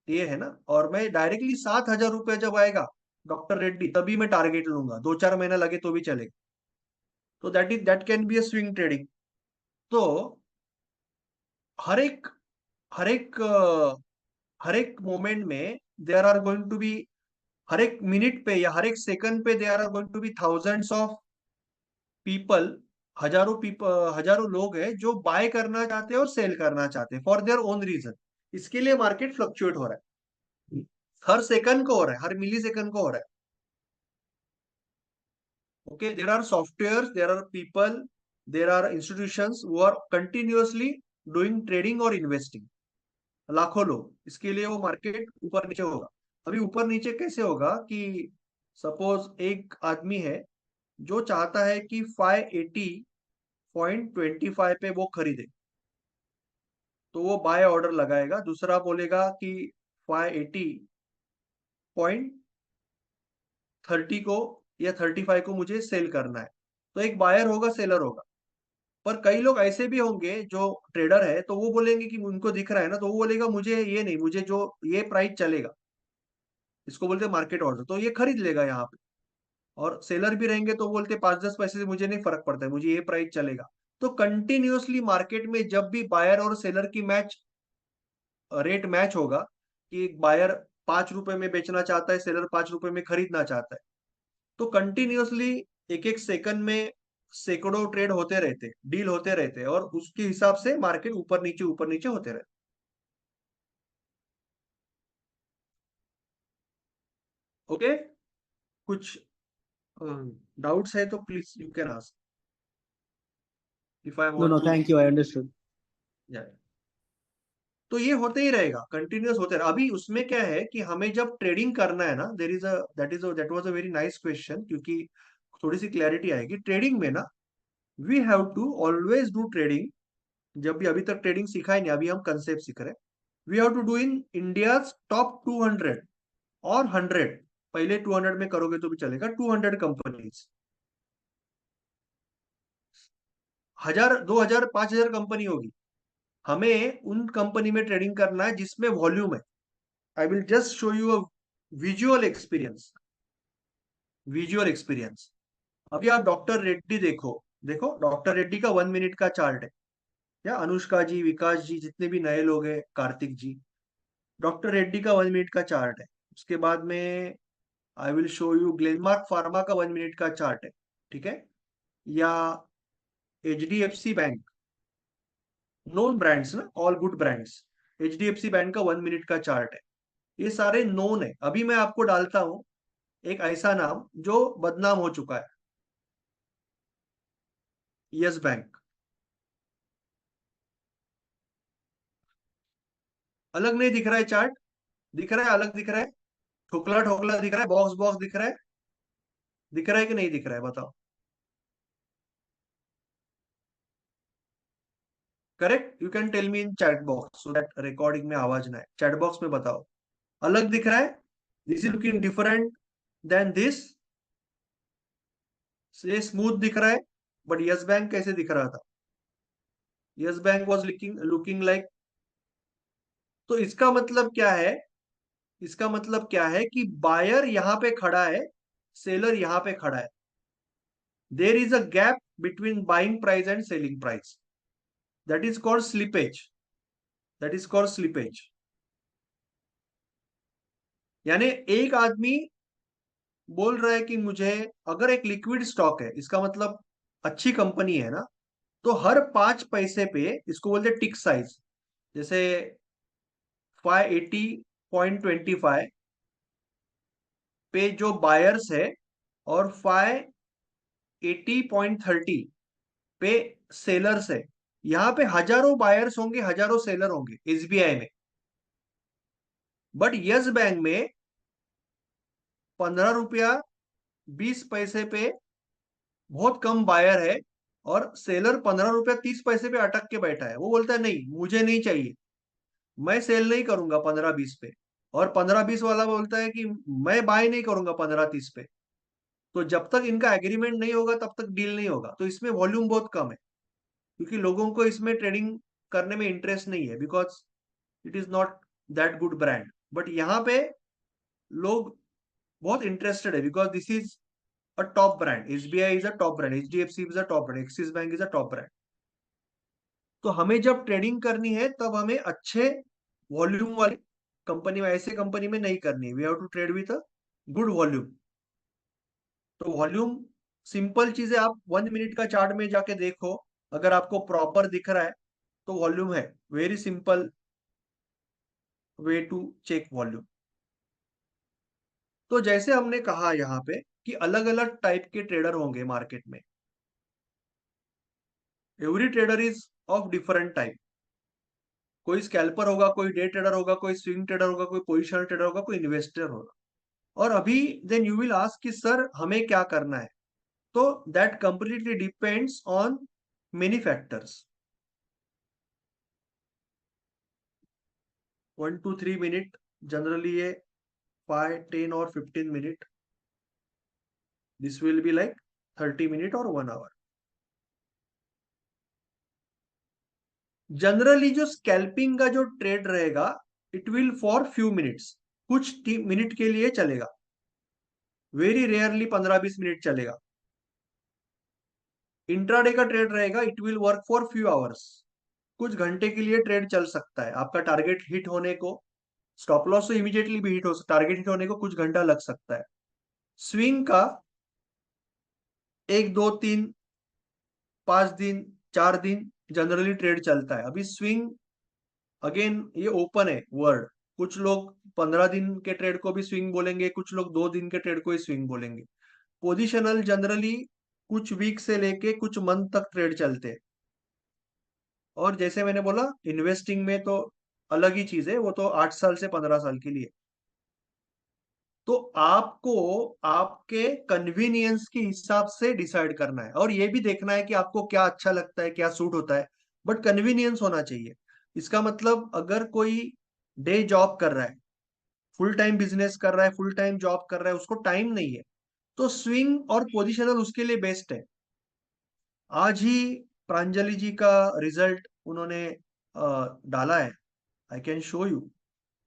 ये है ना, और मैं डायरेक्टली 7000 रुपये जब आएगा डॉक्टर रेड्डी, तभी मैं टारगेट लूंगा, 2-4 महीना लगे तो भी चलेगा। तो that can be a swing trading. तो हर एक हर एक हर एक मोमेंट में there are going to be, हर एक मिनट पे या हर एक सेकंड पे there are going to be thousands of people, हजारों लोग हैं जो बाय करना चाहते हैं और सेल करना चाहते हैं फॉर देयर ओन रीजन। इसके लिए मार्केट फ्लक्चुएट हो रहा है, हर सेकंड को हो रहा है, हर मिली सेकंड को हो रहा है। Okay, there are softwares, there are people, there are institutions who are continuously doing trading और investing, लाखों लोग। इसके लिए वो मार्केट ऊपर नीचे होगा। अभी ऊपर नीचे कैसे होगा कि सपोज एक आदमी है जो चाहता है कि 580.25 पे वो खरीदे, तो वो बाय ऑर्डर लगाएगा। दूसरा बोलेगा कि 580.30 को या 35 को मुझे सेल करना है, तो एक बायर होगा, सेलर होगा। पर कई लोग ऐसे भी होंगे जो ट्रेडर है, तो वो बोलेंगे कि उनको दिख रहा है ना, तो वो बोलेगा मुझे ये नहीं, मुझे जो ये प्राइस चलेगा, इसको बोलते हैं मार्केट ऑर्डर, तो ये खरीद लेगा यहाँ पे। और सेलर भी रहेंगे तो बोलते 5-10 पैसे से मुझे नहीं फर्क पड़ता है, मुझे ये प्राइस चलेगा। तो कंटिन्यूअसली मार्केट में जब भी बायर और सेलर की रेट मैच होगा, कि बायर 5 रुपए में बेचना चाहता है, सेलर 5 रुपए में खरीदना चाहता है, तो कंटिन्यूअसली एक एक सेकंड में सैकड़ों ट्रेड होते रहते, डील होते रहते, और उसके हिसाब से मार्केट ऊपर नीचे होते रहते। ओके, कुछ डाउट्स है तो please you can ask if I No, want no, to. thank you. I understood. तो ये होते ही रहेगा, कंटिन्यूअस होते रहेगा। अभी उसमें क्या है कि हमें जब ट्रेडिंग करना है ना, there is that was a very nice question, क्योंकि थोड़ी सी क्लैरिटी आएगी ट्रेडिंग में ना। We have to always do trading. जब भी, अभी तक ट्रेडिंग सीखा ही नहीं, अभी हम कंसेप्ट सीख रहे हैं। We have to do in India top 200 और 100। पहले 200 में करोगे तो भी चलेगा, 200 कंपनीज, 1000, 2000, 5000 कंपनी होगी। हमें उन कंपनी में ट्रेडिंग करना है जिसमें वॉल्यूम है। I will just show you a visual experience. Visual experience, अभी आप डॉक्टर रेड्डी देखो, देखो डॉक्टर रेड्डी का 1 मिनट का चार्ट है, या अनुष्का जी, विकास जी, जितने भी नए लोग हैं, कार्तिक जी, डॉक्टर रेड्डी का 1 मिनट का चार्ट है। उसके बाद में I will show you Glenmark pharma का 1 मिनट का चार्ट है, ठीक है, या HDFC बैंक, नोन ब्रांड्स ना, all good brands. HDFC bank का 1 मिनट का चार्ट है। ये सारे नोन है। अभी मैं आपको डालता हूं एक ऐसा नाम जो बदनाम हो चुका है, यस बैंक। अलग नहीं दिख रहा है चार्ट? दिख रहा है, अलग दिख रहा है, ठोकला ठोकला दिख रहा है, बॉक्स बॉक्स दिख रहा है? दिख रहा है कि नहीं दिख रहा है, बताओ। Correct, you can tell me in chat box so that recording में आवाज ना आए। चैट बॉक्स में बताओ, अलग दिख रहा है? This is looking different than this, ये स्मूथ दिख रहा है, बट यस बैंक कैसे दिख रहा था? Yes bank was looking like. तो इसका मतलब क्या है? इसका मतलब क्या है कि बायर यहां पे खड़ा है, सेलर यहां पे खड़ा है। There is a gap between buying price and selling price, that is called slippage. That is called slippage. यानी एक आदमी बोल रहा है कि मुझे, अगर एक लिक्विड स्टॉक है, इसका मतलब अच्छी कंपनी है ना, तो हर 5 पैसे पे, इसको बोलते टिक साइज, जैसे 580.25 पे जो बायर्स है, और 580.30 पे सेलर्स है। यहां पे हजारों बायर्स होंगे, हजारों सेलर होंगे SBI में। बट यस बैंक में 15 रुपया 20 पैसे पे बहुत कम बायर है, और सेलर 15 रुपया 30 पैसे पे अटक के बैठा है। वो बोलता है नहीं, मुझे नहीं चाहिए, मैं सेल नहीं करूंगा 15-20 पे। और 15-20 वाला बोलता है कि मैं बाय नहीं करूंगा 15-30 पे। तो जब तक इनका एग्रीमेंट नहीं होगा तब तक डील नहीं होगा। तो इसमें वॉल्यूम बहुत कम है, क्योंकि लोगों को इसमें ट्रेडिंग करने में इंटरेस्ट नहीं है, because it is not that good brand. But यहाँ पे लोग बहुत इंटरेस्टेड है, because this is a top brand. SBI is a top brand, HDFC is a top brand, axis bank is a top brand. तो हमें जब trading करनी है तब हमें अच्छे वॉल्यूम वाली कंपनी में, ऐसे कंपनी में नहीं करनी है। We have to trade with a good volume. तो वॉल्यूम सिंपल चीजें आप 1 मिनट का चार्ट में जाके देखो, अगर आपको प्रॉपर दिख रहा है तो वॉल्यूम है। Very simple way to check volume. तो जैसे हमने कहा यहाँ पे कि अलग अलग टाइप के ट्रेडर होंगे मार्केट में। Every trader is of different type. कोई स्कैल्पर होगा, कोई डे ट्रेडर होगा, कोई स्विंग ट्रेडर होगा, कोई पोजिशनल ट्रेडर होगा, कोई इन्वेस्टर होगा। और अभी देन यू विल आस्क कि सर हमें क्या करना है। तो that completely depends on many factors. 1 to 3 minute, generally ये 5, 10 और 15 minute, this will be like 30 minute और 1 आवर। जनरली जो स्कैल्पिंग का जो ट्रेड रहेगा, it will for few minutes, कुछ मिनट के लिए चलेगा, वेरी रेयरली 15-20 मिनट चलेगा। इंट्राडे का ट्रेड रहेगा, it will work for few hours, कुछ घंटे के लिए ट्रेड चल सकता है। आपका टारगेट हिट होने को, स्टॉप लॉस तो इमीडिएटली भी हिट हो सकता है, टारगेट हिट होने को कुछ घंटा लग सकता है। स्विंग का 1, 2, 3, 5 दिन, 4 दिन जनरली ट्रेड चलता है। अभी स्विंग अगेन ये ओपन है वर्ड, कुछ लोग 15 दिन के ट्रेड को भी स्विंग बोलेंगे, कुछ लोग 2 दिन के ट्रेड को ही स्विंग बोलेंगे। पोजिशनल जनरली कुछ वीक से लेके कुछ मंथ तक ट्रेड चलते हैं। और जैसे मैंने बोला, इन्वेस्टिंग में तो अलग ही चीज है, वो तो 8 साल से 15 साल के लिए। तो आपको आपके कन्वीनियंस के हिसाब से डिसाइड करना है, और ये भी देखना है कि आपको क्या अच्छा लगता है, क्या सूट होता है। बट कन्वीनियंस होना चाहिए। इसका मतलब अगर कोई डे जॉब कर रहा है, फुल टाइम बिजनेस कर रहा है, फुल टाइम जॉब कर रहा है, उसको टाइम नहीं है, तो स्विंग और पोजिशनल उसके लिए बेस्ट है। आज ही प्रांजलि जी का रिजल्ट उन्होंने डाला है, I can show you.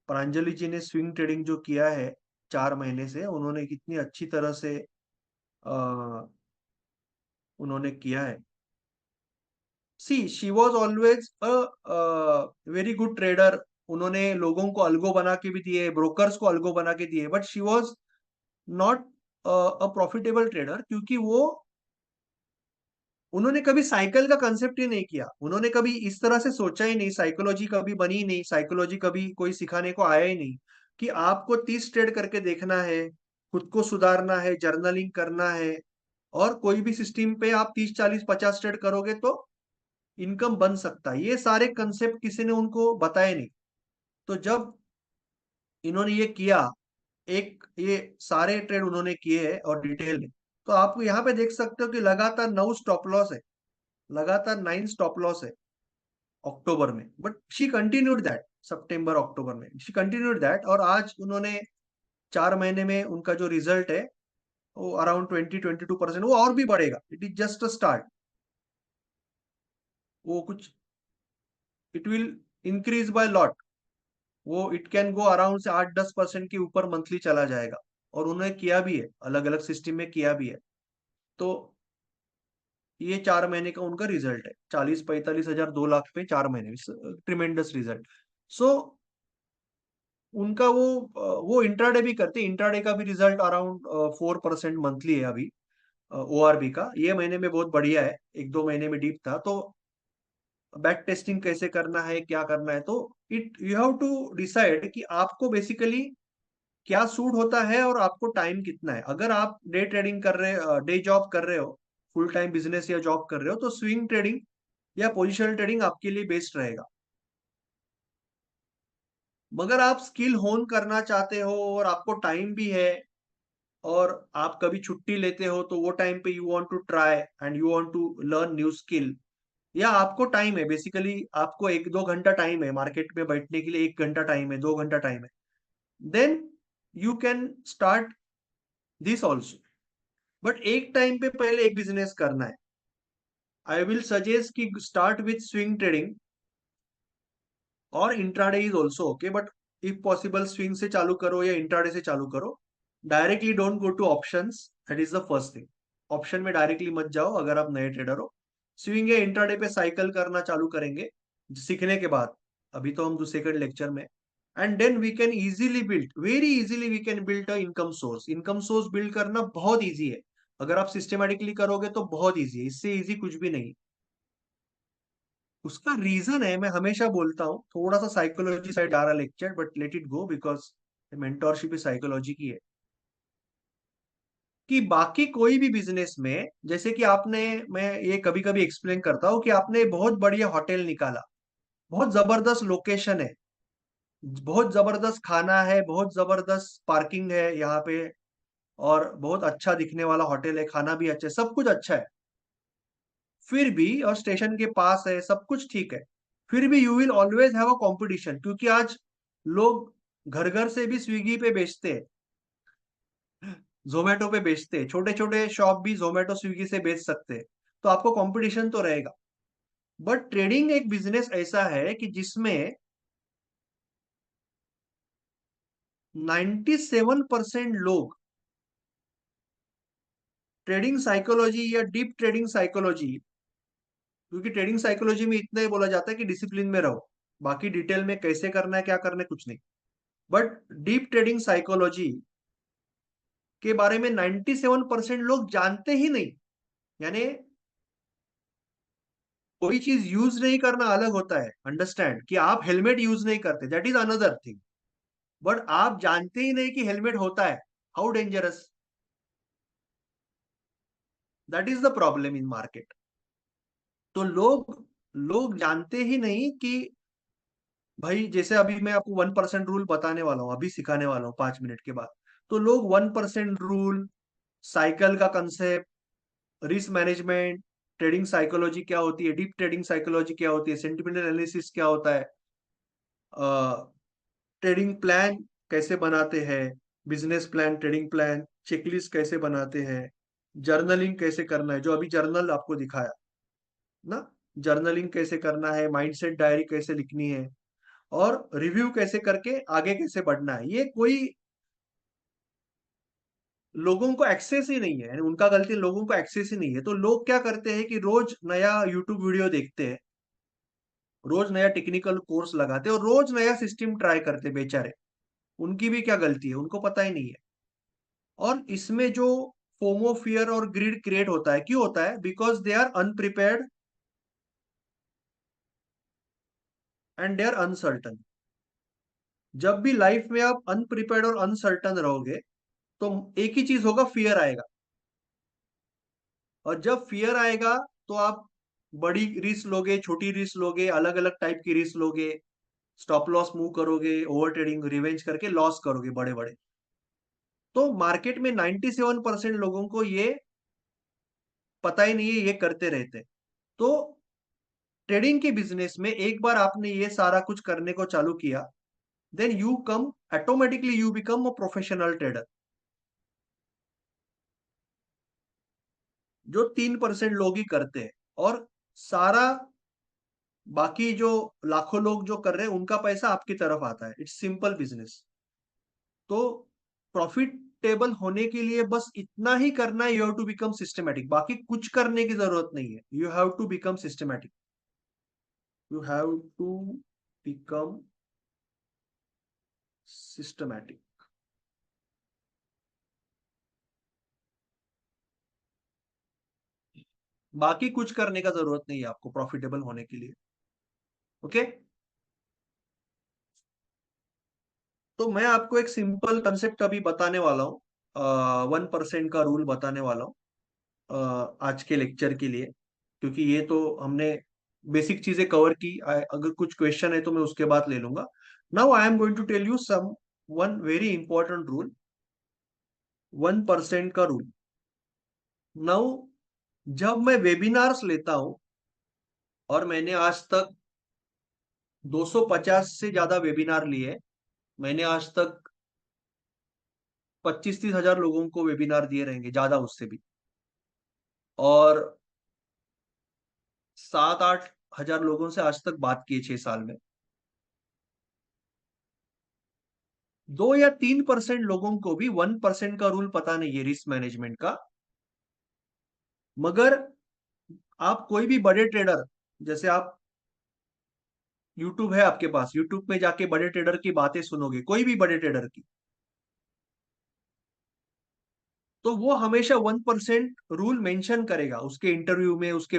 Pranjali ji ने स्विंग ट्रेडिंग जो किया है 4 महीने से, उन्होंने कितनी अच्छी तरह से उन्होंने किया है। See she was always a very good trader. उन्होंने लोगों को अलगो बना के भी दिए, ब्रोकर्स को अलगो बना के दिए, but she was not a profitable trader, क्योंकि वो उन्होंने कभी साइकिल का कंसेप्ट ही नहीं किया। उन्होंने कभी इस तरह से सोचा ही नहीं, साइकोलॉजी कभी बनी ही नहीं, साइकोलॉजी कभी कोई सिखाने को आया ही नहीं कि आपको 30 ट्रेड करके देखना है, खुद को सुधारना है, जर्नलिंग करना है, और कोई भी सिस्टम पे आप 30, 40, 50 ट्रेड करोगे तो इनकम बन सकता है। ये सारे कंसेप्ट किसी ने उनको बताए नहीं। तो जब इन्होंने ये किया, एक ये सारे ट्रेड उन्होंने किए हैं और डिटेल में, तो आप यहाँ पे देख सकते हो कि लगातार 9 स्टॉप लॉस है, लगातार 9 स्टॉप लॉस है अक्टूबर में। बट शी कंटिन्यूड दैट, सितंबर अक्टूबर में शी कंटिन्यूड दैट, और आज उन्होंने 4 महीने में उनका जो रिजल्ट है वो अराउंड 20-22%, वो और भी बढ़ेगा। It is just a start. वो कुछ it will increase by lot. वो इट कैन गो अराउंड से 8-10% के ऊपर मंथली चला जाएगा। और उन्होंने किया भी है, अलग अलग सिस्टम में किया भी है। तो ये 4 महीने का उनका रिजल्ट है, 40-45 हजार, 2 लाख पे 4 महीने में, ट्रिमेंडस रिजल्ट। सो उनका वो इंट्राडे भी करते, इंट्राडे का भी रिजल्ट अराउंड 4% मंथली है अभी। ओआरबी का ये महीने में बहुत बढ़िया है, 1-2 महीने में डीप था। तो बैक टेस्टिंग कैसे करना है, क्या करना है, तो it you have to decide कि आपको बेसिकली क्या सूट होता है और आपको टाइम कितना है। अगर आप डे ट्रेडिंग कर रहे, डे जॉब कर रहे हो, फुल टाइम बिजनेस या जॉब कर रहे हो, तो स्विंग ट्रेडिंग या पोजिशनल ट्रेडिंग आपके लिए बेस्ट रहेगा। मगर आप स्किल होन करना चाहते हो और आपको टाइम भी है, और आप कभी छुट्टी लेते हो, तो वो टाइम पे you want to try and you want to learn new skill, या आपको टाइम है, बेसिकली आपको 1-2 घंटा टाइम है मार्केट में बैठने के लिए, 1 घंटा टाइम है, 2 घंटा टाइम है, then you can start this also. But एक टाइम पे पहले एक बिजनेस करना है। आई विल सजेस्ट कि स्टार्ट विथ स्विंग ट्रेडिंग, और intraday is also okay, but if possible swing से चालू करो या इंट्राडे से चालू करो। Directly don't go to options, that is the first thing. Option में डायरेक्टली मत जाओ अगर आप नए ट्रेडर हो। स्विंग या इंट्राडे पे साइकिल करना चालू करेंगे सीखने के बाद, अभी तो हम सेकंड लेक्चर में। And then we can easily build, very easily we can build a income source. Income source build करना बहुत इजी है। अगर आप सिस्टमेटिकली करोगे तो बहुत इजी है, इससे इजी कुछ भी नहीं। उसका रीजन है, मैं हमेशा बोलता हूँ, थोड़ा सा साइकोलॉजी साइड जा रहा lecture, but let it go because mentorship भी साइकोलॉजी की है। कि बाकी कोई भी बिजनेस में, जैसे कि आपने, मैं ये कभी कभी एक्सप्लेन करता हूँ कि आपने बहुत बढ़िया होटल निकाला, बहुत जबरदस्त लोकेशन है, बहुत जबरदस्त खाना है, बहुत जबरदस्त पार्किंग है यहाँ पे, और बहुत अच्छा दिखने वाला होटल है, खाना भी अच्छा है, सब कुछ अच्छा है, फिर भी, और स्टेशन के पास है, सब कुछ ठीक है, फिर भी you will always have a competition, क्योंकि आज लोग घर घर से भी स्विगी पे बेचते हैं, जोमेटो पे बेचते हैं, छोटे छोटे शॉप भी जोमेटो स्विगी से बेच सकते हैं, तो आपको कंपटीशन तो रहेगा। बट ट्रेडिंग एक बिजनेस ऐसा है कि जिसमें 97% लोग ट्रेडिंग साइकोलॉजी या डीप ट्रेडिंग साइकोलॉजी, क्योंकि ट्रेडिंग साइकोलॉजी में इतना ही बोला जाता है कि डिसिप्लिन में रहो, बाकी डिटेल में कैसे करना है क्या करना है कुछ नहीं, बट डीप ट्रेडिंग साइकोलॉजी के बारे में 97% लोग जानते ही नहीं। यानी कोई चीज यूज नहीं करना अलग होता है, अंडरस्टैंड, कि आप हेलमेट यूज नहीं करते, that is another thing, but आप जानते ही नहीं कि हेलमेट होता है, how dangerous, that is the problem in market. तो लोग लोग जानते ही नहीं कि भाई, जैसे अभी मैं आपको 1% रूल बताने वाला हूँ, अभी सिखाने वाला हूँ 5 मिनट के बाद, तो लोग 1% रूल, साइकिल का concept, risk management, trading psychology क्या होती है, डीप ट्रेडिंग साइकोलॉजी क्या होती है, सेंटिमेंटल एनालिसिस क्या होता है, ट्रेडिंग प्लान कैसे बनाते हैं, business plan, trading plan, checklist कैसे बनाते हैं, जर्नलिंग कैसे करना है, जो अभी जर्नल आपको दिखाया ना, जर्नलिंग कैसे करना है, माइंडसेट डायरी कैसे लिखनी है, और रिव्यू कैसे करके आगे कैसे बढ़ना है, ये कोई लोगों को एक्सेस ही नहीं है, यानी उनका गलती, लोगों को एक्सेस ही नहीं है। तो लोग क्या करते हैं कि रोज नया यूट्यूब वीडियो देखते हैं, रोज नया टेक्निकल कोर्स लगाते हैं, और रोज नया सिस्टम ट्राई करते हैं बेचारे, उनकी भी क्या गलती है, उनको पता ही नहीं है। और इसमें जो फोमो, फियर और ग्रीड क्रिएट होता है, क्यों होता है? Because they are unprepared and they are uncertain. जब भी लाइफ में आप अनप्रिपेयर्ड और अनसर्टन रहोगे, तो एक ही चीज होगा, फियर आएगा, और जब फियर आएगा तो आप बड़ी रिस्क लोगे, छोटी रिस्क लोगे, अलग अलग टाइप की रिस्क लोगे, स्टॉप लॉस मूव करोगे, ओवर ट्रेडिंग रिवेंज करके लॉस करोगे बड़े बड़े। तो मार्केट में 97% लोगों को ये पता ही नहीं है, ये करते रहते हैं। तो ट्रेडिंग के बिजनेस में एक बार आपने ये सारा कुछ करने को चालू किया, then you come automatically, you become a professional trader, जो 3% लोग ही करते हैं, और सारा बाकी जो लाखों लोग जो कर रहे हैं उनका पैसा आपकी तरफ आता है। It's simple business. तो प्रॉफिटेबल होने के लिए बस इतना ही करना है, you have to become systematic, बाकी कुछ करने की जरूरत नहीं है, you have to become systematic, you have to become systematic. बाकी कुछ करने का जरूरत नहीं है आपको प्रॉफिटेबल होने के लिए। ओके, तो मैं आपको एक सिंपल कंसेप्ट अभी बताने वाला हूँ, 1% का रूल बताने वाला हूँ आज के लेक्चर के लिए, क्योंकि ये तो हमने बेसिक चीजें कवर की। अगर कुछ क्वेश्चन है तो मैं उसके बाद ले लूंगा। Now I am going to tell you some one very important rule, 1% का रूल। नाउ, जब मैं वेबिनार्स लेता हूं, और मैंने आज तक 250 से ज्यादा वेबिनार लिए, मैंने आज तक 25-30 हजार लोगों को वेबिनार दिए रहेंगे, ज्यादा उससे भी, और 7-8 हजार लोगों से आज तक बात की है 6 साल में। 2 या 3% लोगों को भी 1% का रूल पता नहीं है रिस्क मैनेजमेंट का। मगर आप कोई भी बड़े ट्रेडर, जैसे आप, यूट्यूब है आपके पास, यूट्यूब में जाके बड़े ट्रेडर की बातें सुनोगे, कोई भी बड़े ट्रेडर की, तो वो हमेशा 1% रूल मेंशन करेगा उसके इंटरव्यू में, उसके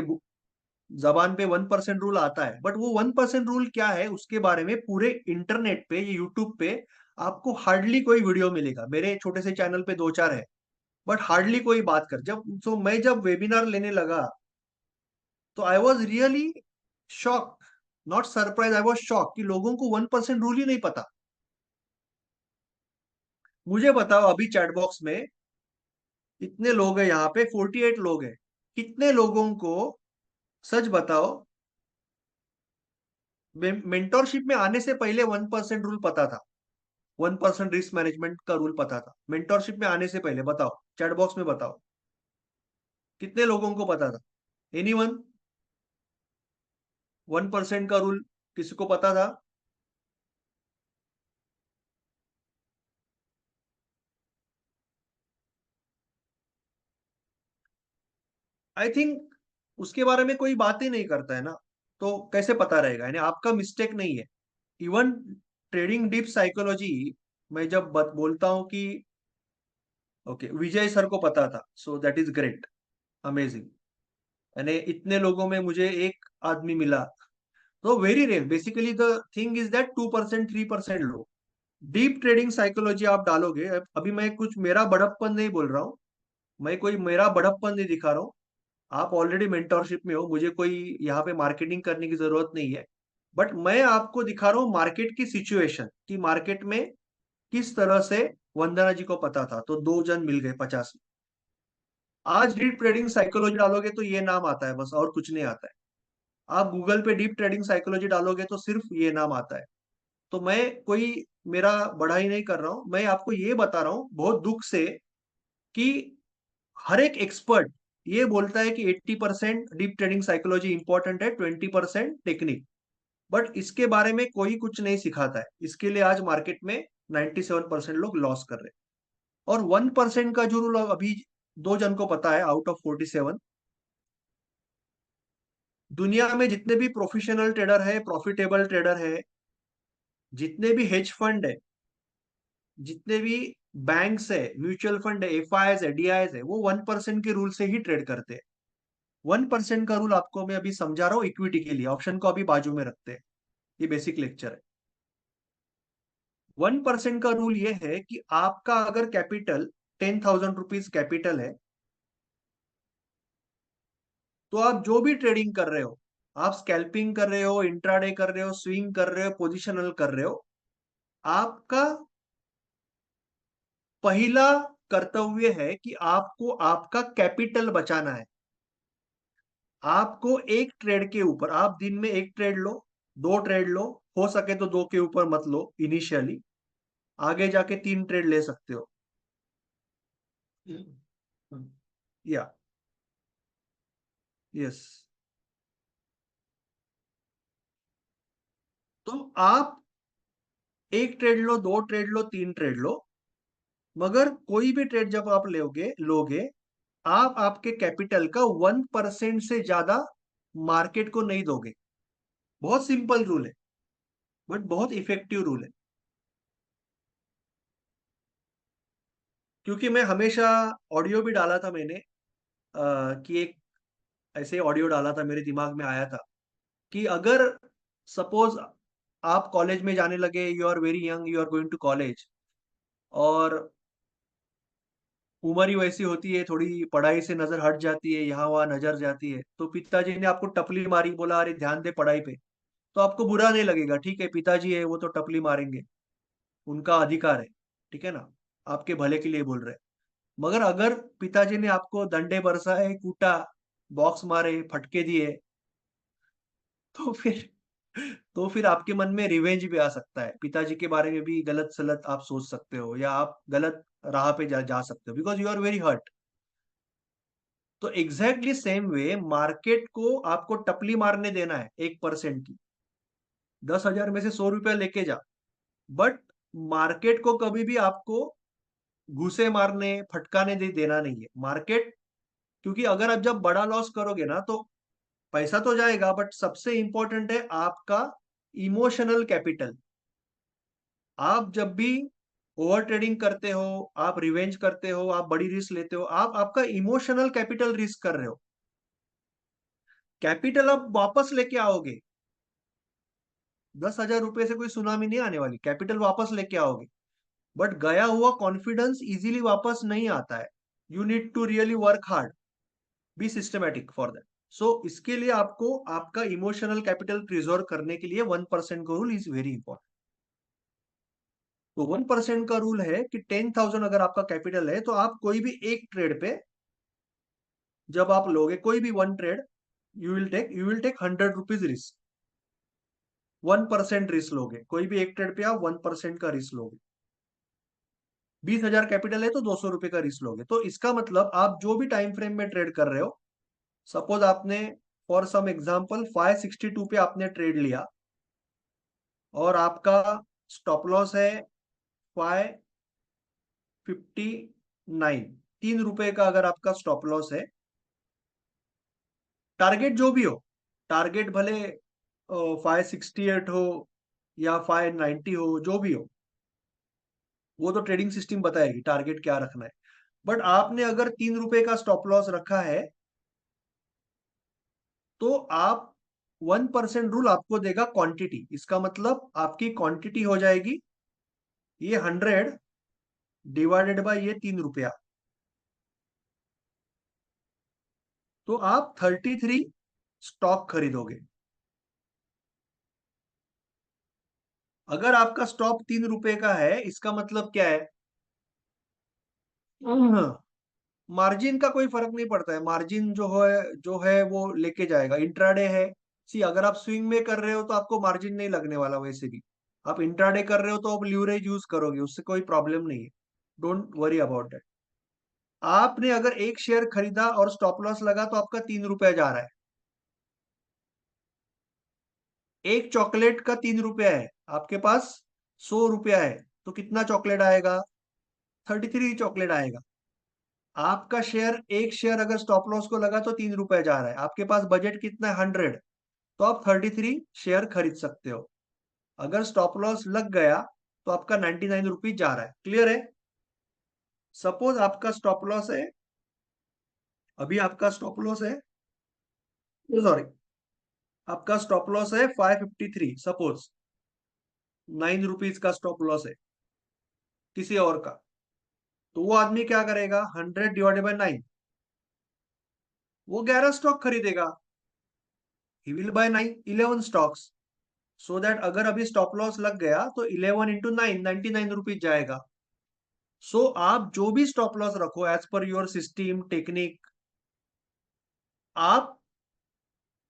जबान पे 1% रूल आता है। बट वो 1% रूल क्या है उसके बारे में पूरे इंटरनेट पे, यूट्यूब पे आपको हार्डली कोई वीडियो मिलेगा। मेरे छोटे से चैनल पे 2-4 है, बट हार्डली कोई बात कर। मैं जब वेबिनार लेने लगा तो I was really shock, not surprise, I was shock कि लोगों को 1% रूल ही नहीं पता। मुझे बताओ अभी चैट बॉक्स में इतने लोग हैं, यहाँ पे 48 लोग हैं, कितने लोगों को, सच बताओ, मेंटोरशिप में आने से पहले 1% रूल पता था, 1% रिस्क मैनेजमेंट का रूल पता था मेंटोरशिप में आने से पहले? बताओ चैट बॉक्स में, बताओ कितने लोगों को पता था? एनीवन? 1% का रूल किसी को पता था? आई थिंक उसके बारे में कोई बात ही नहीं करता है ना, तो कैसे पता रहेगा? यानी आपका मिस्टेक नहीं है। इवन ट्रेडिंग डीप साइकोलॉजी, मैं जब बोलता हूं कि ओके विजय सर को पता था, so that is great, amazing. यानी इतने लोगों में मुझे एक आदमी मिला, तो very rare. Basically the thing is that 2% 3% लोग। डीप ट्रेडिंग साइकोलॉजी आप डालोगे, अभी मैं कुछ मेरा बड़प्पन नहीं बोल रहा हूँ, मैं कोई मेरा बड़प्पन नहीं दिखा रहा हूँ। आप ऑलरेडी मेंटोरशिप में हो, मुझे कोई यहाँ पे मार्केटिंग करने की जरूरत नहीं है। बट मैं आपको दिखा रहा हूँ मार्केट की सिचुएशन, कि मार्केट में किस तरह से वंदना जी को पता था, तो 2 जन मिल गए 50 में। आज डीप ट्रेडिंग साइकोलॉजी डालोगे तो ये नाम आता है बस, और कुछ नहीं आता है। आप गूगल पे डीप ट्रेडिंग साइकोलॉजी डालोगे तो सिर्फ ये नाम आता है। तो मैं कोई मेरा बढ़ाई नहीं कर रहा हूं, मैं आपको ये बता रहा हूं बहुत दुख से कि हर एक एक्सपर्ट ये बोलता है कि 80% डीप ट्रेडिंग साइकोलॉजी इंपॉर्टेंट है, 20% टेक्निक। बट इसके बारे में कोई कुछ नहीं सिखाता है। इसके लिए आज मार्केट में 97% लोग लॉस कर रहे हैं। और 1% का जो रूल अभी 2 जन को पता है आउट ऑफ 47। दुनिया में जितने भी प्रोफेशनल ट्रेडर है, प्रॉफिटेबल ट्रेडर है, जितने भी हेज फंड है, जितने भी बैंक्स है, म्यूचुअल फंड है, एफआईएस है, डीआईएस है, वो 1% के रूल से ही ट्रेड करते हैं। 1% का रूल आपको मैं अभी समझा रहा हूँ इक्विटी के लिए, ऑप्शन को अभी बाजू में रखते हैं, ये बेसिक लेक्चर है। 1% का रूल ये है कि आपका अगर कैपिटल 10,000 रुपीज कैपिटल है, तो आप जो भी ट्रेडिंग कर रहे हो, आप स्कैल्पिंग कर रहे हो, इंट्राडे कर रहे हो, स्विंग कर रहे हो, पोजिशनल कर रहे हो, आपका पहला कर्तव्य है कि आपको आपका कैपिटल बचाना है। आपको एक ट्रेड के ऊपर, आप दिन में एक ट्रेड लो, 2 ट्रेड लो, हो सके तो 2 के ऊपर मत लो इनिशियली, आगे जाके 3 ट्रेड ले सकते हो। या यस, तो आप एक ट्रेड लो, 2 ट्रेड लो, 3 ट्रेड लो, मगर कोई भी ट्रेड जब आप लोगे लोगे आप आपके कैपिटल का 1% से ज्यादा मार्केट को नहीं दोगे। बहुत सिंपल रूल है, बट बहुत इफेक्टिव रूल है। क्योंकि मैं हमेशा ऑडियो भी डाला था मैंने, कि एक ऐसे ऑडियो डाला था, मेरे दिमाग में आया था कि अगर सपोज आप कॉलेज में जाने लगे, you are very young, you are going to college, और उम्र ही वैसी होती है, थोड़ी पढ़ाई से नजर हट जाती है, यहाँ वहां नजर जाती है, तो पिताजी ने आपको टपली मारी, बोला अरे ध्यान दे पढ़ाई पे, तो आपको बुरा नहीं लगेगा, ठीक है पिताजी है वो तो टपली मारेंगे, उनका अधिकार है, ठीक है ना, आपके भले के लिए बोल रहे हैं। मगर अगर पिताजी ने आपको डंडे बरसाए, कूटा, बॉक्स मारे, फटके दिए, तो फिर आपके मन में रिवेंज भी आ सकता है, पिताजी के बारे में भी गलत सलत आप सोच सकते हो, या आप गलत राह पे जा सकते हो, because you are very hurt. तो एग्जैक्टली सेम वे मार्केट को आपको टपली मारने देना है 1% की, 10,000 में से 100 रुपया लेके जा, बट मार्केट को कभी भी आपको घुसे मारने, फटकाने देना नहीं है मार्केट। क्योंकि अगर आप जब बड़ा लॉस करोगे ना, तो पैसा तो जाएगा, बट सबसे इंपॉर्टेंट है आपका इमोशनल कैपिटल। आप जब भी ओवर ट्रेडिंग करते हो, आप रिवेंज करते हो, आप बड़ी रिस्क लेते हो, आप आपका इमोशनल कैपिटल रिस्क कर रहे हो। कैपिटल आप वापस लेके आओगे, 10,000 रुपए से कोई सुनामी नहीं आने वाली, कैपिटल वापस लेके आओगे। बट गया हुआ कॉन्फिडेंस इजीली वापस नहीं आता है। You need to really work hard, be systematic for that. So इसके लिए आपको आपका इमोशनल कैपिटल प्रिजर्व करने के लिए 1% का रूल इज वेरी इंपॉर्टेंट। तो 1% का रूल है कि 10,000 अगर आपका कैपिटल है तो आप कोई भी एक ट्रेड पे, जब आप लोगे कोई भी one trade, you will take 100 rupees risk. 1% risk लोगे, कोई भी एक ट्रेड पे आप 1% का रिस्क लोगे। 20,000 कैपिटल है तो 200 रुपए का रिस्क लोगे। तो इसका मतलब आप जो भी टाइम फ्रेम में ट्रेड कर रहे हो, सपोज आपने फॉर सम एग्जांपल 562 पे आपने ट्रेड लिया और आपका स्टॉप लॉस है 559, 3 रुपए का अगर आपका स्टॉप लॉस है, टारगेट जो भी हो, टारगेट भले 568 हो या 590 हो, जो भी हो, वो तो ट्रेडिंग सिस्टम बताएगी टारगेट क्या रखना है। बट आपने अगर 3 रुपए का स्टॉप लॉस रखा है तो आप 1% रूल आपको देगा क्वांटिटी। इसका मतलब आपकी क्वांटिटी हो जाएगी ये 100 डिवाइडेड बाय ये 3 रुपया, तो आप 33 स्टॉक खरीदोगे। अगर आपका स्टॉक 3 रुपए का है, इसका मतलब क्या है, मार्जिन का कोई फर्क नहीं पड़ता है। मार्जिन जो है वो लेके जाएगा। इंट्राडे है, सी अगर आप स्विंग में कर रहे हो तो आपको मार्जिन नहीं लगने वाला। वैसे भी आप इंट्राडे कर रहे हो तो आप ल्यूरेज यूज करोगे, उससे कोई प्रॉब्लम नहीं है। Don't worry about that. आपने अगर एक शेयर खरीदा और स्टॉप लॉस लगा तो आपका 3 रुपया जा रहा है। एक चॉकलेट का 3 रुपया है, आपके पास 100 रुपया है, तो कितना चॉकलेट आएगा, 33 चॉकलेट आएगा। आपका शेयर, एक शेयर अगर स्टॉप लॉस को लगा तो 3 रुपया जा रहा है, आपके पास बजट कितना है 100, तो आप 33 शेयर खरीद सकते हो। अगर स्टॉप लॉस लग गया तो आपका 99 रुपीज जा रहा है। क्लियर है। सपोज आपका स्टॉप लॉस है, अभी आपका स्टॉप लॉस है, सॉरी, आपका स्टॉप लॉस है 553, सपोज 9 रुपीज का स्टॉप लॉस है किसी और का। तो वो आदमी क्या करेगा, 100 डिवाइडेड बाय 9, वो 11 स्टॉक खरीदेगा। He will buy 11 stocks, so that अगर अभी स्टॉप लॉस लग गया तो 11 इंटू 9, 99 रुपीज जाएगा। सो आप जो भी स्टॉप लॉस रखो as per your system technique, आप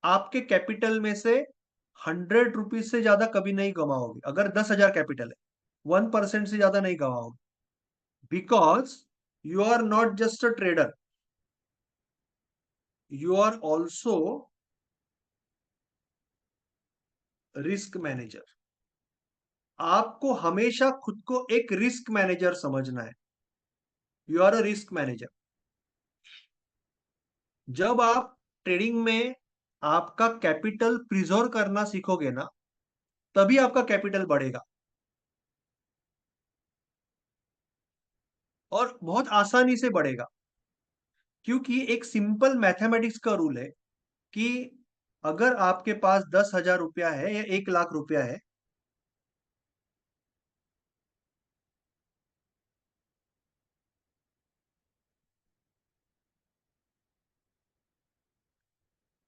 आपके कैपिटल में से 100 रुपीज से ज्यादा कभी नहीं गवाओगे। अगर 10,000 कैपिटल है, 1% से ज्यादा नहीं गवाओगे, because you are not just a trader, you are also risk manager. आपको हमेशा खुद को एक रिस्क मैनेजर समझना है। You are a risk manager. जब आप ट्रेडिंग में आपका कैपिटल प्रिजर्व करना सीखोगे ना, तभी आपका कैपिटल बढ़ेगा। और बहुत आसानी से बढ़ेगा, क्योंकि एक सिंपल मैथमेटिक्स का रूल है कि अगर आपके पास 10,000 रुपया है या 1 लाख रुपया है,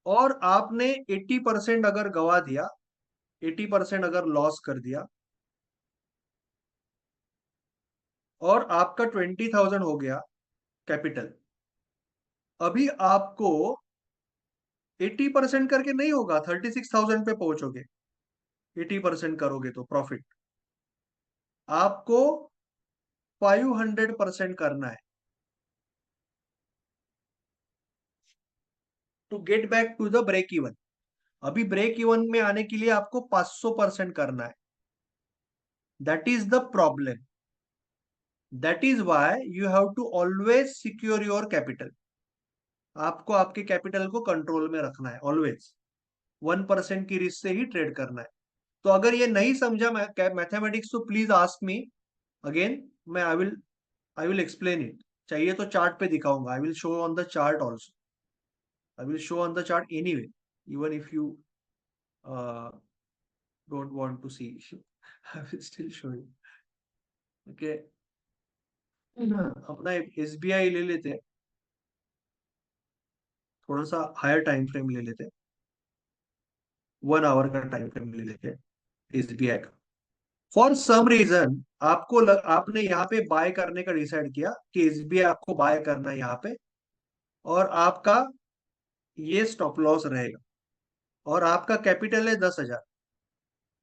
और आपने 80% अगर गवा दिया, 80% अगर लॉस कर दिया, और आपका 20,000 हो गया कैपिटल, अभी आपको 80% करके नहीं होगा, 36,000 पे पहुंचोगे। 80% करोगे तो प्रॉफिट आपको 500% करना है to get back to the break even. अभी ब्रेक इवन में आने के लिए आपको 500% करना है। That is the problem. That is why you have to always secure your capital. आपको आपके कैपिटल को कंट्रोल में रखना है ऑलवेज। 1% की रिस्क से ही ट्रेड करना है। तो अगर ये नहीं समझा मैथमेटिक्स तो प्लीज आस्क मी, अगेन मैं आई विल एक्सप्लेन इट. चाहिए तो चार्ट पे दिखाऊंगा. I will show on the chart also. I will show on the chart anyway, even if you don't want to see. I will still show you. Okay. अपना SBI ले लेते हैं. थोड़ा सा हायर टाइम फ्रेम ले लेते हैं. 1 our का टाइम फ्रेम ले लेते हैं SBI का. फॉर सम रीजन आपने यहाँ पे बाय करने का डिसाइड किया कि SBI आपको बाय करना है यहाँ पे, और आपका ये स्टॉप लॉस रहेगा, और आपका कैपिटल है 10,000.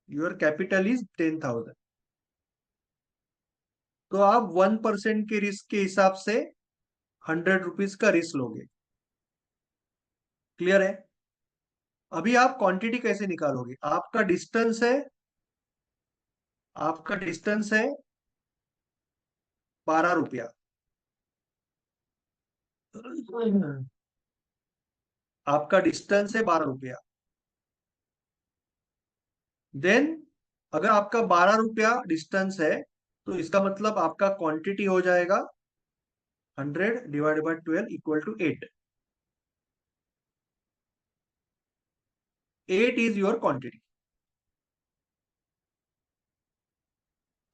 Your capital is 10,000. तो आप 1% के रिस्क के हिसाब से 100 रुपीज का रिस्क लोगे. क्लियर है? अभी आप क्वांटिटी कैसे निकालोगे? आपका डिस्टेंस है 12 रुपया. आपका डिस्टेंस है 12 रुपया. देन अगर आपका 12 रुपया डिस्टेंस है, तो इसका मतलब आपका क्वांटिटी हो जाएगा 100 divided by 12 equal to 8. 8 is your quantity.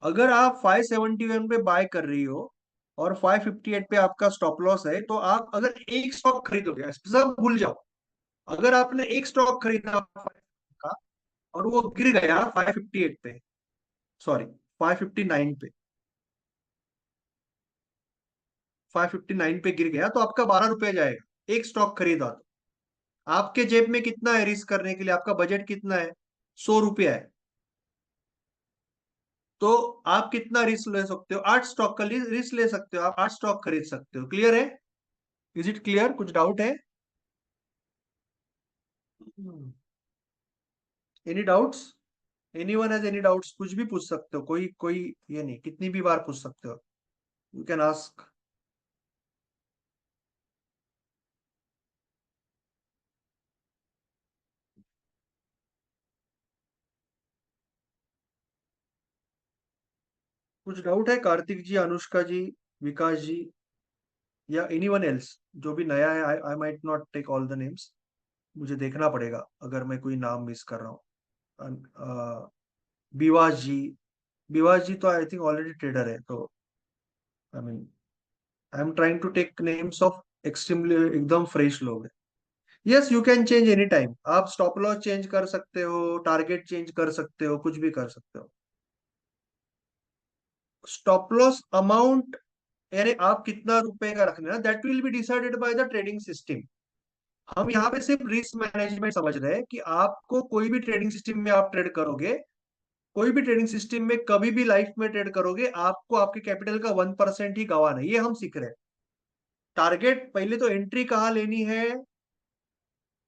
अगर आप 571 पे बाय कर रही हो और 558 पे आपका स्टॉप लॉस है, तो आप अगर एक स्टॉक खरीदोगे, सब भूल जाओ. अगर आपने एक स्टॉक खरीदा का और वो गिर गया 558 पे, सॉरी 559 पे, 559 पे गिर गया, तो आपका 12 रुपया जाएगा. एक स्टॉक खरीदा तो आपके जेब में कितना है रिस्क करने के लिए? आपका बजट कितना है? 100 रुपया है. तो आप कितना रिस्क ले सकते हो? 8 स्टॉक का रिस्क ले सकते हो. आप 8 स्टॉक खरीद सकते हो. क्लियर है? Is it clear? कुछ डाउट है? Any doubts? Anyone has any doubts? कुछ भी पूछ सकते हो. कोई कोई ये नहीं, कितनी भी बार पूछ सकते हो. You can ask. कुछ डाउट है? कार्तिक जी, अनुष्का जी, विकास जी, या एनीवन एल्स जो भी नया है. I might not take all the names. मुझे देखना पड़ेगा अगर मैं कोई नाम मिस कर रहा हूँ. विवास जी. विवास जी तो आई थिंक ऑलरेडी ट्रेडर है, तो I mean I am trying to take names of extremely एकदम फ्रेश लोग हैं. Yes, you can change any time. आप स्टॉप लॉस चेंज कर सकते हो, टारगेट चेंज कर सकते हो, कुछ भी कर सकते हो. स्टॉप लॉस अमाउंट यानी आप कितना रुपए का रखना है, that will be decided by the trading system. हम यहाँ पे सिर्फ रिस्क मैनेजमेंट समझ रहे हैं कि आपको कोई भी ट्रेडिंग सिस्टम में आप ट्रेड करोगे, कोई भी ट्रेडिंग सिस्टम में कभी भी लाइफ में ट्रेड करोगे, आपको आपके कैपिटल का 1% ही गंवाना है. ये हम सीख रहे हैं. टारगेट पहले तो एंट्री कहाँ लेनी है,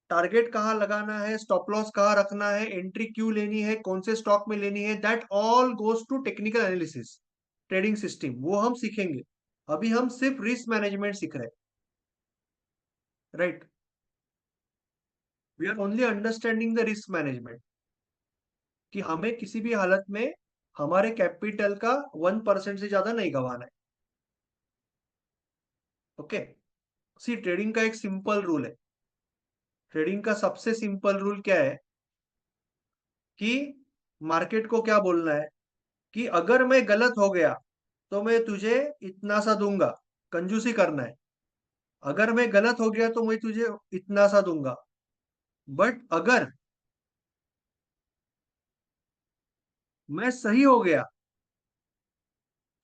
टारगेट कहाँ लगाना है, स्टॉप लॉस कहाँ रखना है, एंट्री क्यों लेनी है, कौन से स्टॉक में लेनी है, that all goes to technical analysis. Trading system वो हम सीखेंगे. अभी हम सिर्फ रिस्क मैनेजमेंट सीख रहे हैं. Right? We are only understanding the risk management, कि हमें किसी भी हालत में हमारे कैपिटल का 1% से ज्यादा नहीं गंवाना है. ओके. सी, ट्रेडिंग का एक सिंपल रूल है. ट्रेडिंग का सबसे सिंपल रूल क्या है कि मार्केट को क्या बोलना है कि अगर मैं गलत हो गया तो मैं तुझे इतना सा दूंगा. कंजूसी करना है. अगर मैं गलत हो गया तो मैं तुझे इतना सा दूंगा. बट अगर मैं सही हो गया,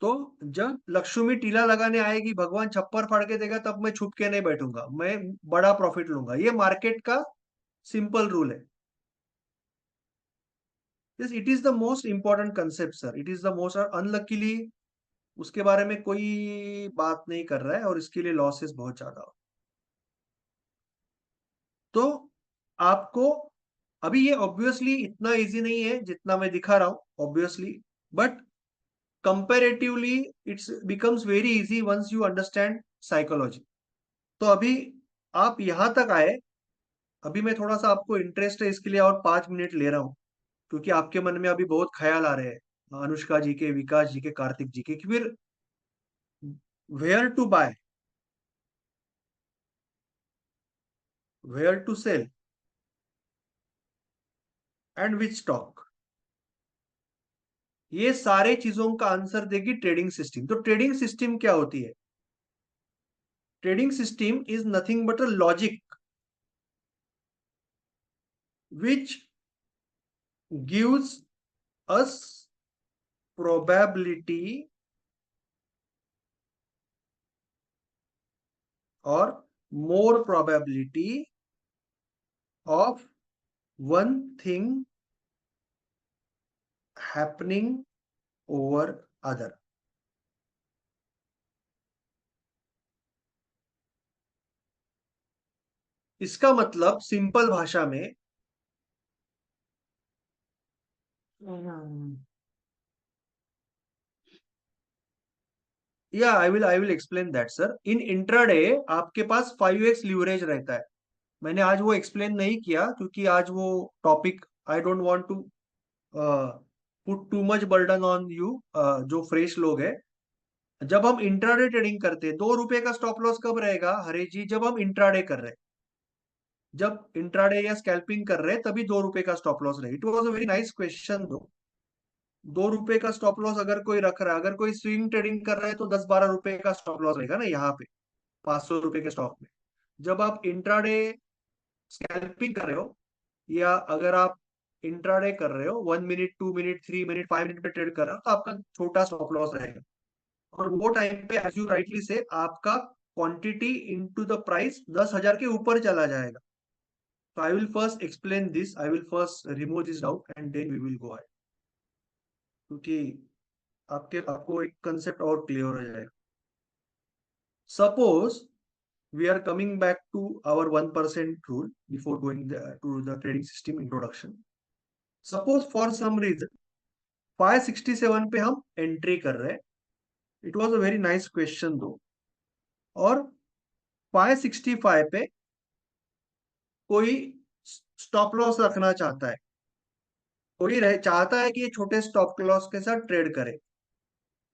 तो जब लक्ष्मी टीला लगाने आएगी, भगवान छप्पर फाड़ के देगा, तब मैं छुप के नहीं बैठूंगा, मैं बड़ा प्रॉफिट लूंगा. ये मार्केट का सिंपल रूल है. Yes, it is the most important concept, sir. It is the most, unluckily उसके बारे में कोई बात नहीं कर रहा है, और इसके लिए लॉसेस बहुत ज्यादा हो. तो आपको अभी ये ऑब्वियसली इतना इजी नहीं है जितना मैं दिखा रहा हूं, obviously. But comparatively it's becomes very easy once you understand psychology. तो अभी आप यहां तक आए. अभी मैं थोड़ा सा आपको इंटरेस्ट है इसके लिए और 5 मिनट ले रहा हूं, क्योंकि आपके मन में अभी बहुत ख्याल आ रहे हैं. अनुष्का जी के, विकास जी के, कार्तिक जी के, कि फिर where to buy, where to sell and which stock, ये सारे चीजों का आंसर देगी ट्रेडिंग सिस्टम। तो ट्रेडिंग सिस्टम क्या होती है? Trading system is nothing but a logic which gives us probability or more probability of one thing happening over other. इसका मतलब सिंपल भाषा में, या I will explain that sir. In intraday आपके पास 5x लीवरेज रहता है। मैंने आज वो एक्सप्लेन नहीं किया क्योंकि आज वो topic, I don't want to put too much burden on you, जो फ्रेश लोग है। जब हम इंट्राडे ट्रेडिंग करते हैं, 2 रुपए का स्टॉप लॉस कब रहेगा हरेश जी? जब हम इंट्राडे कर रहे हैं, जब इंट्राडे या स्कैल्पिंग कर रहे हैं तभी 2 रुपए का स्टॉप लॉस रहेगा। It was a very nice question दो। 2 रुपए का स्टॉप लॉस अगर कोई रख रहा है, अगर कोई स्विंग ट्रेडिंग कर रहा है तो 10-12 रुपए का स्टॉप लॉस रहेगा ना यहाँ पे 500 रुपए के स्टॉक में। जब आप इंट्राडे स्कैल्पिंग कर रहे हो, या अगर आप इंट्राडे कर रहे हो, 1 मिनट, 2 मिनट, 3 मिनट, 5 मिनट पे ट्रेड कर रहे हो, तो आपका छोटा स्टॉप लॉस रहेगा। और वो टाइम पे एज यू राइटली से आपका क्वांटिटी इनटू द प्राइस 10,000 के ऊपर चला जाएगा। तो I will first explain this, I will first remove this doubt and then we will go ahead, क्योंकि आपको एक कंसेप्ट और क्लियर हो जाएगा। Suppose we are coming back to our 1% rule before going to the trading system introduction. Suppose for some reason 567 पे हम entry कर रहे हैं, it was a very nice question दो, और 565 पे कोई स्टॉप लॉस रखना चाहता है, चाहता है कि ये छोटे स्टॉप लॉस के साथ ट्रेड करे,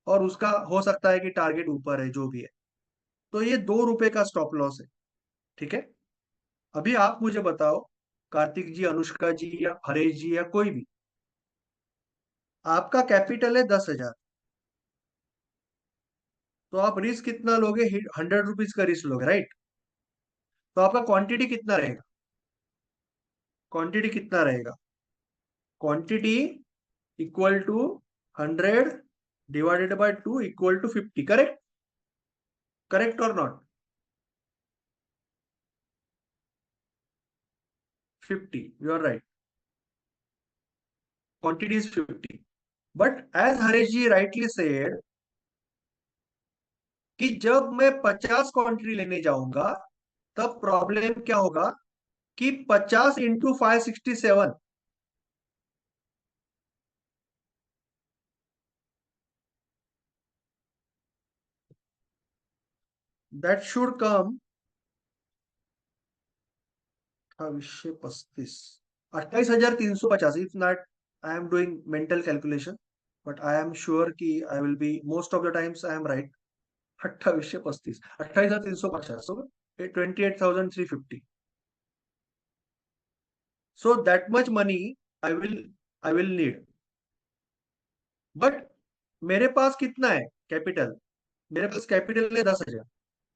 और उसका हो सकता है कि टारगेट ऊपर है, जो भी है। तो ये 2 रुपए का स्टॉप लॉस है, ठीक है। अभी आप मुझे बताओ, कार्तिक जी, अनुष्का जी, या हरेश जी, या कोई भी, आपका कैपिटल है 10,000, तो आप रिस्क कितना लोगे? 100 रुपीज का रिस्क लोगे, राइट? तो आपका क्वांटिटी कितना रहेगा? क्वांटिटी कितना रहेगा? Quantity equal to 100 divided bye 2 equal to 50, correct? Correct और not? 50, you are right, quantity is 50। But as Haresh ji rightly said कि जब मैं 50 क्वांटिटी लेने जाऊंगा, तब प्रॉब्लम क्या होगा कि 50 into 567, that should come 2835, 28,350। If not, I am doing mental calculation, but I am sure कि I will be most of the times I am right. 2835, 28,350, so 28,350. So that much money I will I will need. But मेरे पास कितना है capital? मेरे पास capital है 10,000।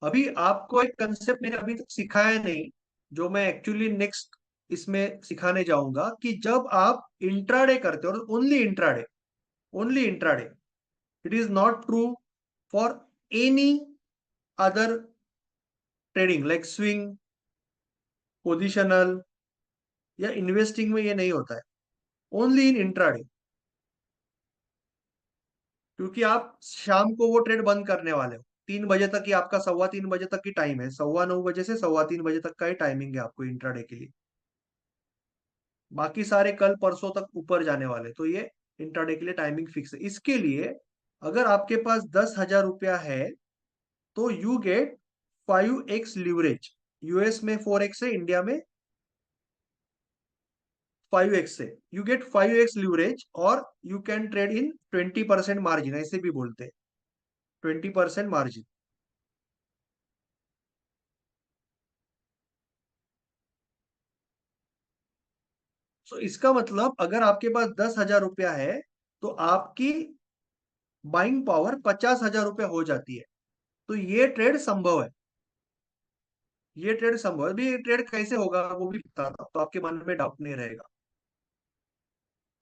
अभी आपको एक concept मैंने अभी तक सिखाया नहीं, जो मैं एक्चुअली नेक्स्ट इसमें सिखाने जाऊंगा, कि जब आप इंट्राडे करते हो, only intraday, it is not true for any other trading like swing, positional, या इन्वेस्टिंग में ये नहीं होता है, ओनली इन इंट्राडे। क्योंकि आप शाम को वो ट्रेड बंद करने वाले हो, 3 बजे तक ही आपका, 3:15 बजे तक की टाइम है, 9:15 बजे से 3:15 बजे तक का ही टाइमिंग है आपको इंट्राडे के लिए। बाकी सारे कल परसों तक ऊपर जाने वाले, तो ये इंट्राडे के लिए टाइमिंग फिक्स है। इसके लिए अगर आपके पास 10,000 रुपया है, तो you get 5x leverage. US में 4x है, इंडिया में 5x से, यू गेट 5x लीवरेज और you can trade in 20% margin, ऐसे भी बोलते हैं 20% मार्जिन। तो इसका मतलब अगर आपके पास 10,000 रुपया है तो आपकी बाइंग पावर 50,000 रुपया हो जाती है। तो ये ट्रेड संभव है, ये ट्रेड संभव है। अभी ये ट्रेड कैसे होगा वो भी बता था, तो आपके मन में डाउट नहीं रहेगा।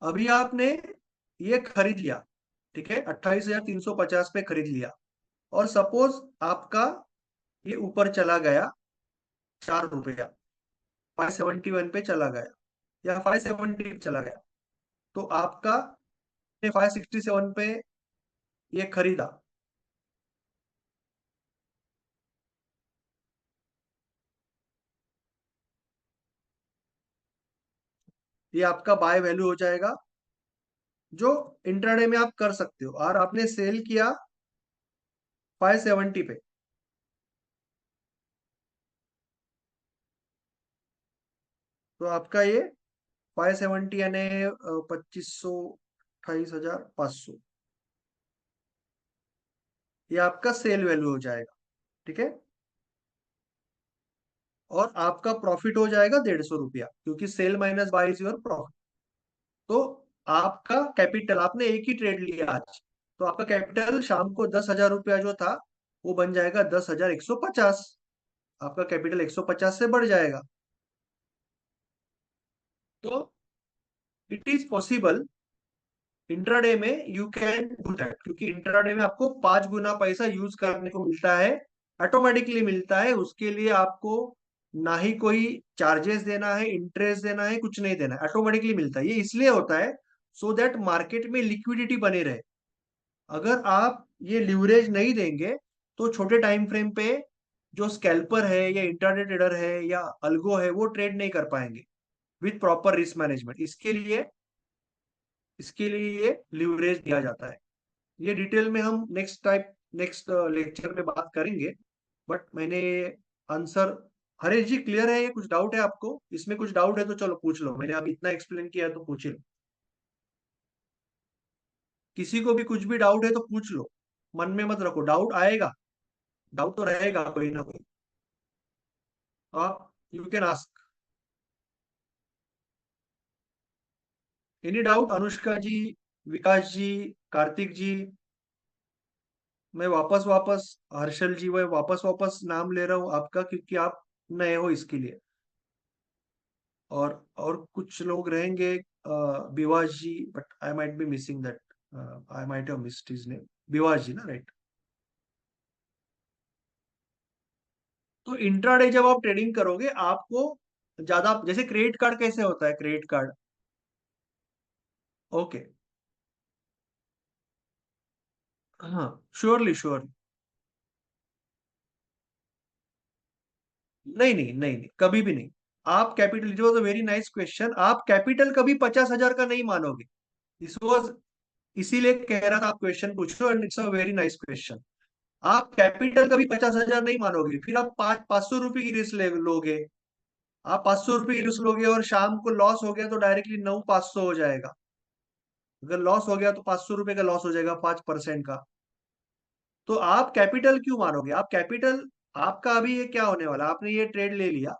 अभी आपने ये खरीद लिया, ठीक है, 28,350 पे खरीद लिया, और सपोज आपका ये ऊपर चला गया 4 रुपया, 571 पे चला गया या 570 चला गया, तो आपका 567 पे ये खरीदा, ये आपका बाय वैल्यू हो जाएगा, जो इंट्राडे में आप कर सकते हो। और आपने सेल किया 570 पे, तो आपका ये 570 यानी 2500, 28,500, ये आपका सेल वैल्यू हो जाएगा, ठीक है। और आपका प्रॉफिट हो जाएगा 150 रुपया, क्योंकि sell minus buy is your profit. तो आपका कैपिटल, आपने एक ही ट्रेड लिया आज, तो आपका कैपिटल शाम को 10,000 रुपया जो था वो बन जाएगा 10,150। आपका कैपिटल 150 से बढ़ जाएगा। तो इट इज पॉसिबल इंट्राडे में यू कैन डू दैट, क्योंकि इंट्राडे में आपको 5 गुना पैसा यूज करने को मिलता है, ऑटोमेटिकली मिलता है। उसके लिए आपको ना ही कोई चार्जेस देना है, इंटरेस्ट देना है, कुछ नहीं देना है, ऑटोमेटिकली मिलता है। ये इसलिए होता है सो दैट मार्केट में लिक्विडिटी बने रहे। अगर आप ये लिवरेज नहीं देंगे तो छोटे टाइम फ्रेम पे जो स्कैल्पर है या इंट्राडे ट्रेडर है या अल्गो है वो ट्रेड नहीं कर पाएंगे विथ प्रॉपर रिस्क मैनेजमेंट। इसके लिए ये लिवरेज दिया जाता है। ये डिटेल में हम नेक्स्ट लेक्चर में बात करेंगे। बट मैंने आंसर, हरेश जी क्लियर है? ये कुछ डाउट है आपको? इसमें कुछ डाउट है तो चलो पूछ लो, मैंने अब इतना एक्सप्लेन किया है तो पूछ लो। किसी को भी कुछ भी डाउट है तो पूछ लो, मन में मत रखो, डाउट आएगा, डाउट तो रहेगा कोई ना कोई। आप you can ask any doubt. Anushka जी, विकास जी, कार्तिक जी, मैं वापस वापस, हर्षल जी, मैं वापस वापस नाम ले रहा हूँ आपका, क्योंकि आप नए हो इसके लिए। और कुछ लोग रहेंगे, विवास जी, but I might be missing that, I might have missed his name. विवास जी ना, राइट? तो इंट्राडे जब आप ट्रेडिंग करोगे आपको ज्यादा, जैसे क्रेडिट कार्ड कैसे होता है, क्रेडिट कार्ड, ओके, हाँ, श्योरली श्योरली, नहीं नहीं नहीं नहीं, कभी भी नहीं। आप capital, it was a very nice question, आप कैपिटल कभी 50,000 का नहीं मानोगे। दिस वॉज, इसीलिए कह रहा था आप क्वेश्चन पूछो, and it's a very nice question. आप कैपिटल कभी 50,000 नहीं मानोगे, फिर आप 500 रुपए की रिस्क ले लोगे। आप 500 रुपए की रिस्क लोगे और शाम को लॉस हो गया तो डायरेक्टली 9,500 हो जाएगा। अगर लॉस हो गया तो 500 रुपए का लॉस हो जाएगा, 5% का। तो आप कैपिटल क्यों मानोगे? आप कैपिटल, आपका अभी ये क्या होने वाला, आपने ये ट्रेड ले लिया,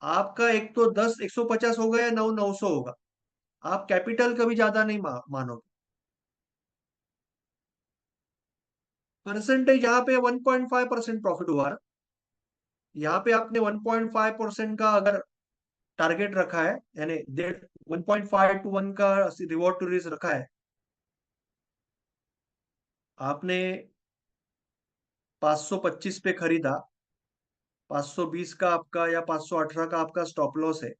आपका एक तो 150 होगा या 900 होगा। आप कैपिटल कभी ज्यादा नहीं मानोगे। परसेंटेज यहाँ पे 1.5% प्रॉफिट हुआ ना, यहाँ पे आपने 1.5% का अगर टारगेट रखा है, यानी 1.5 to 1 का रिवॉर्ड टू रिस्क रखा है, आपने 525 पे खरीदा, 520 का आपका या 518 का आपका स्टॉप लॉस है,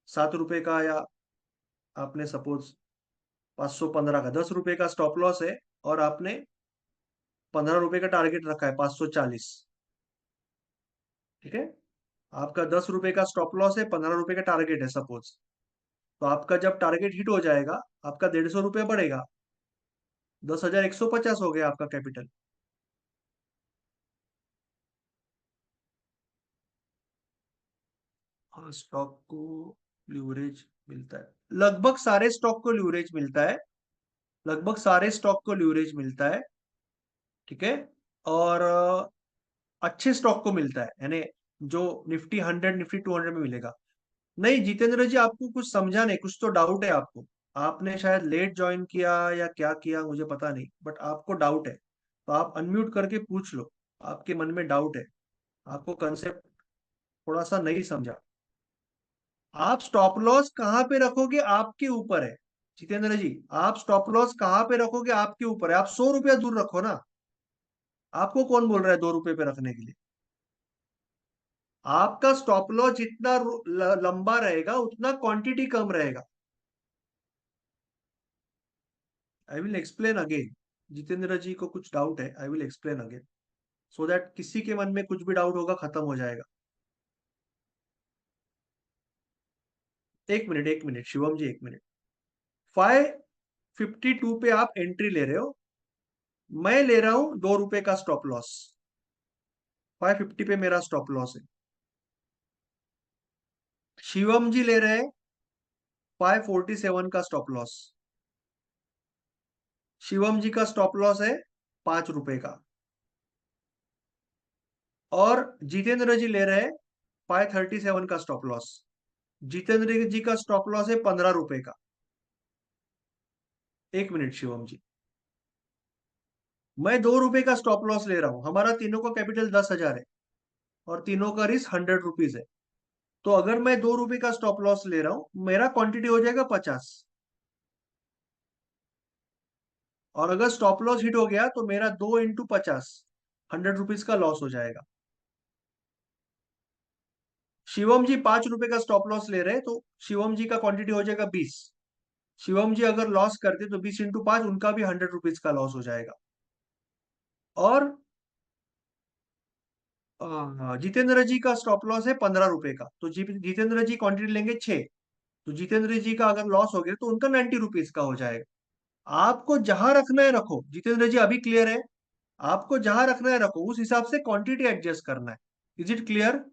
7 रुपए का, या आपने सपोज 515 का 10 रुपए का स्टॉप लॉस है, और आपने 15 रुपए का टारगेट रखा है, 540, ठीक है। आपका 10 रुपए का स्टॉप लॉस है, 15 रुपए का टारगेट है सपोज। तो आपका जब टारगेट हिट हो जाएगा, आपका 150 रुपये बढ़ेगा, 10,150 हो गया आपका कैपिटल। हाँ, स्टॉक को लीवरेज मिलता है, लगभग सारे स्टॉक को लीवरेज मिलता है, लगभग सारे स्टॉक को लीवरेज मिलता है, ठीक है। और अच्छे स्टॉक को मिलता है, यानी जो निफ्टी 100 निफ्टी 200 में मिलेगा। नहीं जितेंद्र जी, आपको कुछ समझा नहीं, कुछ तो डाउट है आपको, आपने शायद लेट ज्वाइन किया या क्या किया मुझे पता नहीं, बट आपको डाउट है तो आप अनम्यूट करके पूछ लो, आपके मन में डाउट है, आपको कंसेप्ट थोड़ा सा नहीं समझा। आप स्टॉप लॉस कहाँ पे रखोगे आपके ऊपर है, जितेंद्र जी, आप स्टॉप लॉस कहाँ पे रखोगे आपके ऊपर है, आप 100 रुपया दूर रखो ना, आपको कौन बोल रहा है 2 रुपए पे रखने के लिए। आपका स्टॉप लॉस जितना लंबा रहेगा उतना क्वांटिटी कम रहेगा। I will explain again, Jitendra जी को कुछ डाउट है, I will explain again, so that किसी के मन में कुछ भी डाउट होगा खत्म हो जाएगा। एक मिनट शिवम जी, एक मिनट। 552 पे आप एंट्री ले रहे हो, मैं ले रहा हूं 2 रुपए का स्टॉप लॉस, 550 पे मेरा स्टॉप लॉस है। शिवम जी ले रहे हैं 547 का स्टॉप लॉस, शिवम जी का स्टॉप लॉस है 5 रुपए का। और जितेंद्र जी ले रहे हैं 537 का स्टॉप लॉस, जितेंद्र जी का स्टॉप लॉस है 15 रुपए का। एक मिनट शिवम जी, मैं 2 रुपए का स्टॉप लॉस ले रहा हूं, हमारा तीनों का कैपिटल 10,000 है और तीनों का रिस्क 100 रुपीज है। तो अगर मैं 2 रुपए का स्टॉप लॉस ले रहा हूं, मेरा क्वांटिटी हो जाएगा 50, और अगर स्टॉप लॉस हिट हो गया तो मेरा 2 इंटू 50, 100 रुपीज का लॉस हो जाएगा। शिवम जी 5 रुपए का स्टॉप लॉस ले रहे हैं तो शिवम जी का क्वांटिटी हो जाएगा 20, शिवम जी अगर लॉस करते तो 20 इंटू 5 उनका भी 100 रुपीज का लॉस हो जाएगा। और जितेंद्र जी का स्टॉप लॉस है 15 रुपए का, तो जितेंद्र जी क्वांटिटी लेंगे 6, तो जितेंद्र जी का अगर लॉस हो गया तो उनका 90 रुपीज का हो जाएगा। आपको जहां रखना है रखो, जितेंद्र जी अभी क्लियर है, आपको जहां रखना है रखो, उस हिसाब से क्वांटिटी एडजस्ट करना है। Is it clear?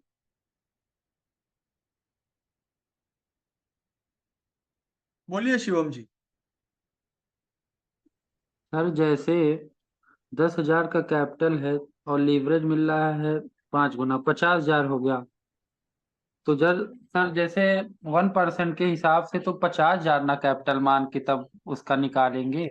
बोलिए शिवम जी। सर जैसे 10,000 का कैपिटल है और लीवरेज मिल रहा है 5 गुना, 50,000 हो गया। तो जब सर जैसे 1% के हिसाब से तो 50,000 ना कैपिटल मान के तब उसका निकालेंगे।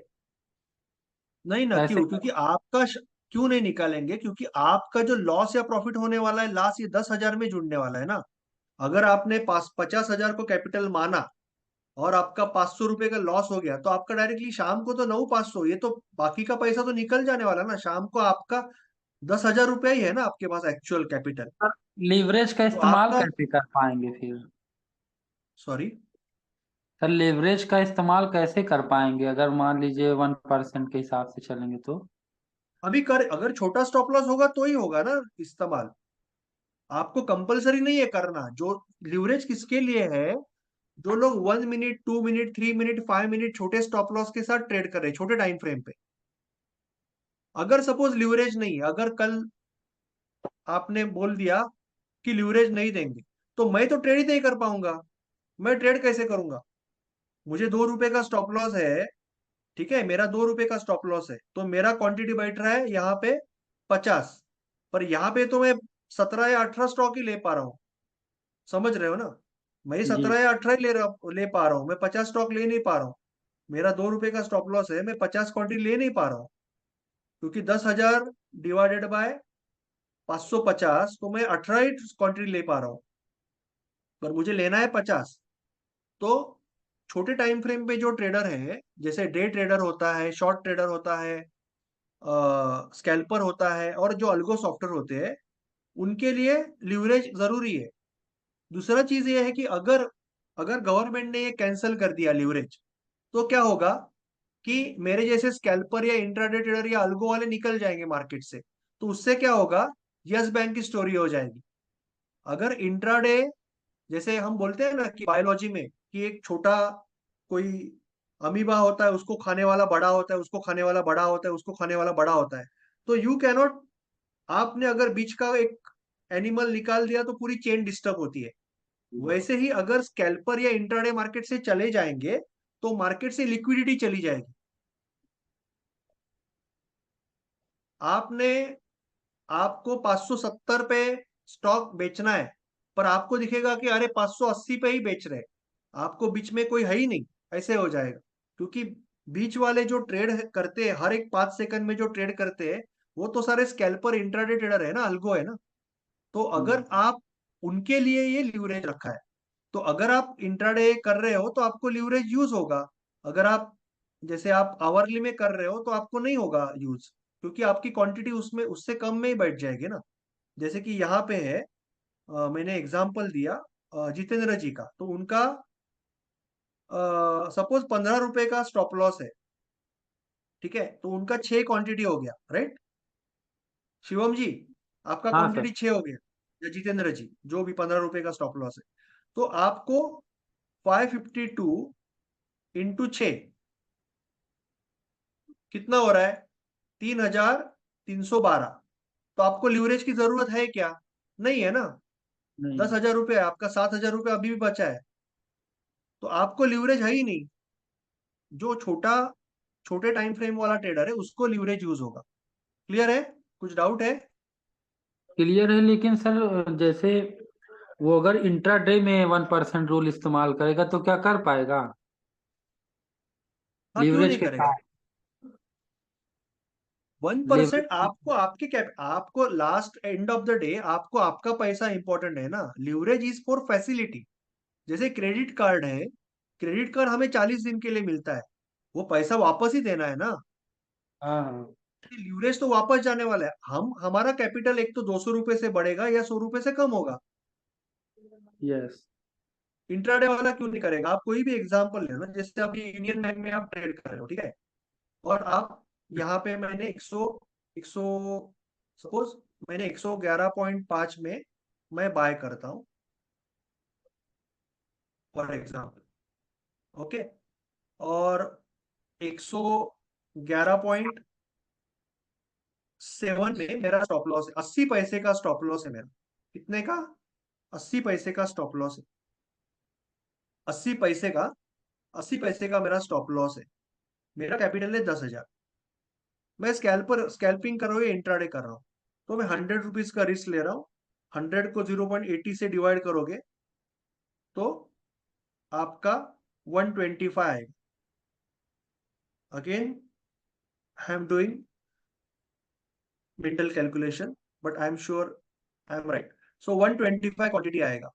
नहीं ना, कैसे? क्यों? क्योंकि आपका क्यों नहीं निकालेंगे, क्योंकि आपका जो लॉस या प्रॉफिट होने वाला है लास्ट, ये 10,000 में जुड़ने वाला है ना। अगर आपने 50,000 को कैपिटल माना और आपका 500 रुपए का लॉस हो गया, तो आपका डायरेक्टली शाम को तो 9,500, ये तो बाकी का पैसा तो निकल जाने वाला ना शाम को, आपका 10,000 रुपया ही है ना आपके पास एक्चुअल कैपिटल। सर लीवरेज का तो इस्तेमाल आपका, कैसे कर पाएंगे फिर? सॉरी, सर लेवरेज का इस्तेमाल कैसे कर पाएंगे अगर मान लीजिए 1% के हिसाब से चलेंगे तो? अभी कर, अगर छोटा स्टॉप लॉस होगा तो ही होगा ना इस्तेमाल, आपको कंपलसरी नहीं है करना। जो लीवरेज किसके लिए है, जो लोग 1 मिनट 2 मिनट 3 मिनट 5 मिनट छोटे स्टॉप लॉस के साथ ट्रेड कर रहे हैं छोटे टाइम फ्रेम पे। अगर सपोज लीवरेज नहीं है, अगर कल आपने बोल दिया कि लीवरेज नहीं देंगे, तो मैं तो ट्रेड ही नहीं कर पाऊंगा, मैं ट्रेड कैसे करूंगा? मुझे 2 रुपए का स्टॉप लॉस है, ठीक है, मेरा 2 रुपए का स्टॉप लॉस है, तो मेरा क्वांटिटी बैठ रहा है यहाँ पे 50, पर यहाँ पे तो मैं 17 या 18 स्टॉक ही ले पा रहा हूँ, समझ रहे हो ना। मैं जी 17 या 18 ही ले पा रहा हूँ, मैं 50 स्टॉक ले नहीं पा रहा हूँ। मेरा 2 रुपए का स्टॉप लॉस है, मैं 50 क्वांटिटी ले नहीं पा रहा हूँ, क्योंकि 10,000 डिवाइडेड बाय 550, तो मैं 18 ही क्वांटिटी ले पा रहा हूँ, पर मुझे लेना है 50। तो छोटे टाइम फ्रेम पे जो ट्रेडर है, जैसे डे ट्रेडर होता है, शॉर्ट ट्रेडर होता है, स्कैल्पर होता है, और जो अल्गो सॉफ्टवेयर होते हैं, उनके लिए लीवरेज जरूरी है। दूसरा चीज ये है कि अगर अगर गवर्नमेंट ने ये कैंसिल कर दिया लीवरेज, तो क्या होगा कि मेरे जैसे स्कैल्पर या इंट्राडे ट्रेडर या अल्गो वाले निकल जाएंगे मार्केट से। तो उससे क्या होगा, यस बैंक की स्टोरी हो जाएगी। अगर इंट्राडे, जैसे हम बोलते हैं ना कि बायोलॉजी में कि एक छोटा कोई अमीबा होता है, उसको खाने वाला बड़ा होता है, उसको खाने वाला बड़ा होता है, उसको खाने वाला बड़ा होता है, तो यू कैनॉट, आपने अगर बीच का एक एनिमल निकाल दिया तो पूरी चेन डिस्टर्ब होती है। वैसे ही अगर स्कैल्पर या इंट्राडे मार्केट से चले जाएंगे तो मार्केट से लिक्विडिटी चली जाएगी। आपने आपको 570 पे स्टॉक बेचना है, पर आपको दिखेगा कि अरे 580 पे ही बेच रहे हैं, आपको बीच में कोई है ही नहीं, ऐसे हो जाएगा। क्योंकि बीच वाले जो ट्रेड करते हैं, हर एक 5 सेकंड में जो ट्रेड करते हैं, वो तो सारे स्कैल्पर इंट्राडे ट्रेडर है ना, अल्गो है ना। तो अगर आप उनके लिए ये लीवरेज रखा है, तो अगर आप इंट्राडे कर रहे हो तो आपको लीवरेज यूज होगा। अगर आप जैसे आप आवरली में कर रहे हो तो आपको नहीं होगा यूज, क्योंकि आपकी क्वांटिटी उसमें उससे कम में ही बैठ जाएगी ना। जैसे कि यहाँ पे है, मैंने एग्जांपल दिया जितेंद्र जी का, तो उनका सपोज 15 रुपए का स्टॉप लॉस है, ठीक है, तो उनका 6 क्वांटिटी हो गया, राइट। शिवम जी, आपका हाँ सर। क्वांटिटी 6 हो गया, या जितेंद्र जी, जो भी 15 रुपए का स्टॉप लॉस है, तो आपको 552 इंटू 6 कितना हो रहा है, 3,312। तो आपको लीवरेज की जरूरत है क्या? नहीं है ना। नहीं। 10,000 रुपये, आपका 7,000 रुपये अभी भी बचा है, तो आपको लीवरेज है ही नहीं। जो छोटे टाइम फ्रेम वाला ट्रेडर है उसको लीवरेज यूज होगा। क्लियर है? कुछ डाउट है? क्लियर है, लेकिन सर जैसे वो अगर इंट्राडे में 1% रूल इस्तेमाल करेगा तो क्या कर पाएगा हाँ, क्यों लीवरेज नहीं के करेगा। साथ? 1% लीवरेज। आपको आपके कैप, आपको last end of the day आपको आपका पैसा इंपॉर्टेंट है ना। Leverage is for facility. जैसे क्रेडिट कार्ड है, क्रेडिट कार्ड हमें 40 दिन के लिए मिलता है, वो पैसा वापस ही देना है ना। हाँ हाँ। लीवरेज तो वापस जाने वाला है। हम हमारा कैपिटल एक तो 200 रुपए से बढ़ेगा या 100 रुपए से कम होगा। यस। इंट्राडे वाला क्यों नहीं करेगा? आप कोई भी एग्जांपल ले लो, जैसे अभी इंडियन बैंक में आप ट्रेड कर रहे हो, ठीक है, और आप यहाँ पे मैंने 100 सपोज मैंने 111.5 में मैं बाय करता हूँ, फॉर एग्जाम्पल, ओके, और 111.7 में मेरा स्टॉप लॉस है, 80 पैसे का स्टॉप लॉस है मेरा। कितने का? 80 पैसे का स्टॉप लॉस है। 80 पैसे का, 80 पैसे का मेरा स्टॉप लॉस है। मेरा कैपिटल है 10,000। मैं स्कैल्पिंग कर रहा हूँ या इंट्राडे कर रहा हूँ, तो मैं 100 रुपीज का रिस्क ले रहा हूँ। 100 को 0.80 से डिवाइड करोगे तो आपका 125। Again I am doing mental calculation, but I am sure I am right. So 125 quantity आएगा,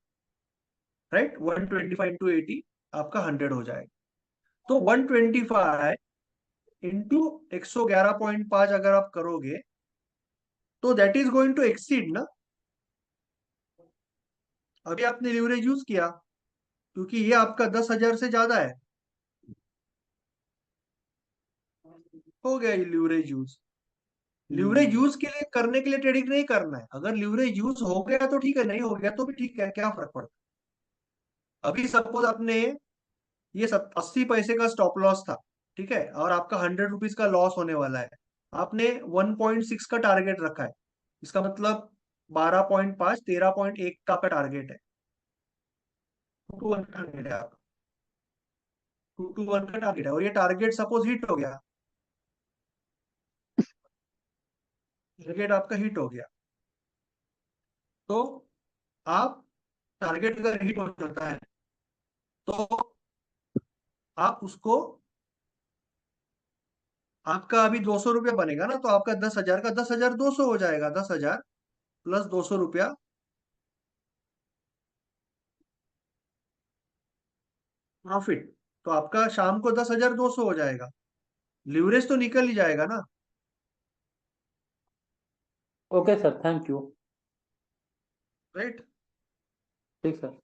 राइट। 125 इंटू 80 आपका 100 हो जाएगा। तो 125 इंटू 111.5 अगर आप करोगे तो that is going to exceed ना। अभी आपने लीवरेज यूज किया, क्योंकि ये आपका 10,000 से ज्यादा है, हो गया ये लीवरेज यूज। लीवरेज यूज के लिए, करने के लिए ट्रेडिंग नहीं करना है। अगर लीवरेज यूज हो गया तो ठीक है, नहीं हो गया तो भी ठीक है, क्या फर्क पड़ता है। अभी सपोज आपने ये 80 पैसे का स्टॉप लॉस था, ठीक है, और आपका 100 रुपीज का लॉस होने वाला है। आपने 1.6 का टारगेट रखा है, इसका मतलब 12.5, 13.1 का टारगेट है। 2 to 1 का टारगेट है आपका, 2 to 1 का टारगेट है, और ये टारगेट सपोज हिट हो गया, टारगेट आपका हिट हो गया, तो आप, टारगेट अगर हिट हो जाता है तो आप उसको, आपका अभी 200 रुपया बनेगा ना, तो आपका 10,000 का 10,200 हो जाएगा। 10,000 प्लस 200 रुपया प्रॉफिट, तो आपका शाम को 10,200 हो जाएगा। लीवरेज तो निकल ही जाएगा ना, okay sir, thank you. Right. ठीक सर।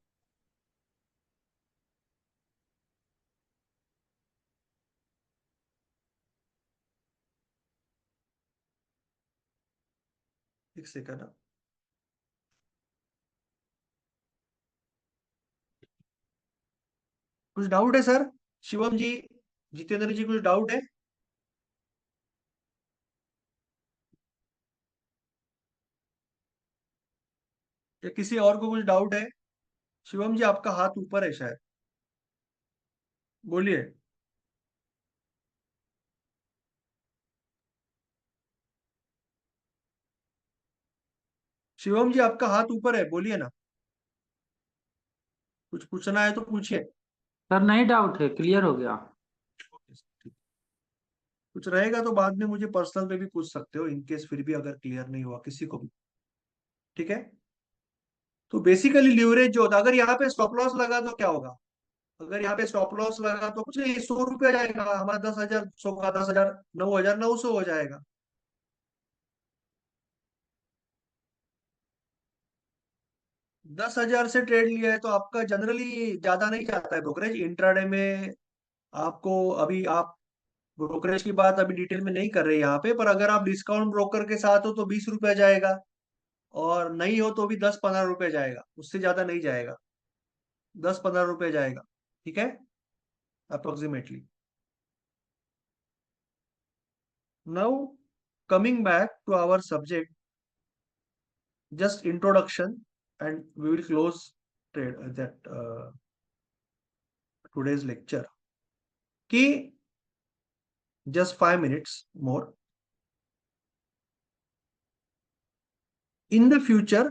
एक सेकंड। कुछ डाउट है सर? शिवम जी, जितेंद्र जी, कुछ डाउट है? या किसी और को कुछ डाउट है? शिवम जी आपका हाथ ऊपर है शायद, बोलिए। शिवम जी आपका हाथ ऊपर है, बोलिए ना, कुछ पूछना है तो पूछिए। सर नहीं डाउट है, क्लियर हो गया। कुछ रहेगा तो बाद में मुझे पर्सनल पे भी पूछ सकते हो, इनकेस फिर भी अगर क्लियर नहीं हुआ किसी को भी, ठीक है। तो बेसिकली लीवरेज जो होता है, अगर यहाँ पे स्टॉप लॉस लगा तो क्या होगा, अगर यहाँ पे स्टॉप लॉस लगा तो कुछ नहीं, 100 रुपया जाएगा हमारा, 10,000, 100 का 10,000, 9,900 हो जाएगा। दस हजार से ट्रेड लिया है तो आपका जनरली ज्यादा नहीं जाता है ब्रोकरेज इंट्राडे में। आपको अभी आप ब्रोकरेज की बात अभी डिटेल में नहीं कर रहे यहाँ पे, पर अगर आप डिस्काउंट ब्रोकर के साथ हो तो 20 रुपया जाएगा, और नहीं हो तो भी 10-15 रुपये जाएगा, उससे ज्यादा नहीं जाएगा, 10-15 रुपये जाएगा, ठीक है, approximately. Now coming back to our subject, just introduction and we will close that today's lecture कि just 5 minutes more. In the future,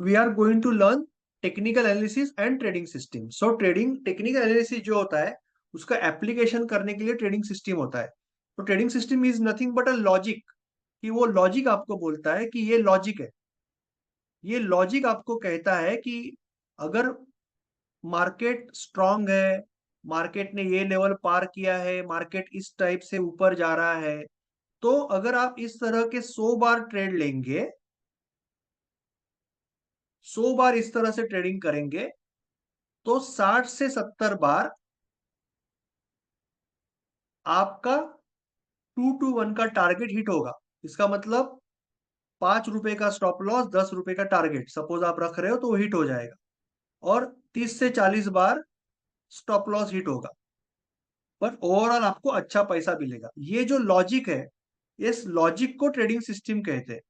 we are going to learn technical analysis and trading system. So trading technical analysis जो होता है उसका application करने के लिए trading system होता है। तो trading system is nothing but a logic, कि वो लॉजिक आपको बोलता है कि ये लॉजिक है, ये लॉजिक आपको कहता है कि अगर मार्केट स्ट्रांग है, मार्केट ने ये लेवल पार किया है, मार्केट इस टाइप से ऊपर जा रहा है, तो अगर आप इस तरह के 100 बार ट्रेड लेंगे, 100 बार इस तरह से ट्रेडिंग करेंगे, तो 60 से 70 बार आपका 2 to 1 का टारगेट हिट होगा। इसका मतलब 5 रुपए का स्टॉप लॉस, 10 रुपए का टारगेट सपोज आप रख रहे हो तो वो हिट हो जाएगा, और 30 से 40 बार स्टॉप लॉस हिट होगा, पर ओवरऑल आपको अच्छा पैसा मिलेगा। ये जो लॉजिक है, इस लॉजिक को ट्रेडिंग सिस्टम कहते हैं,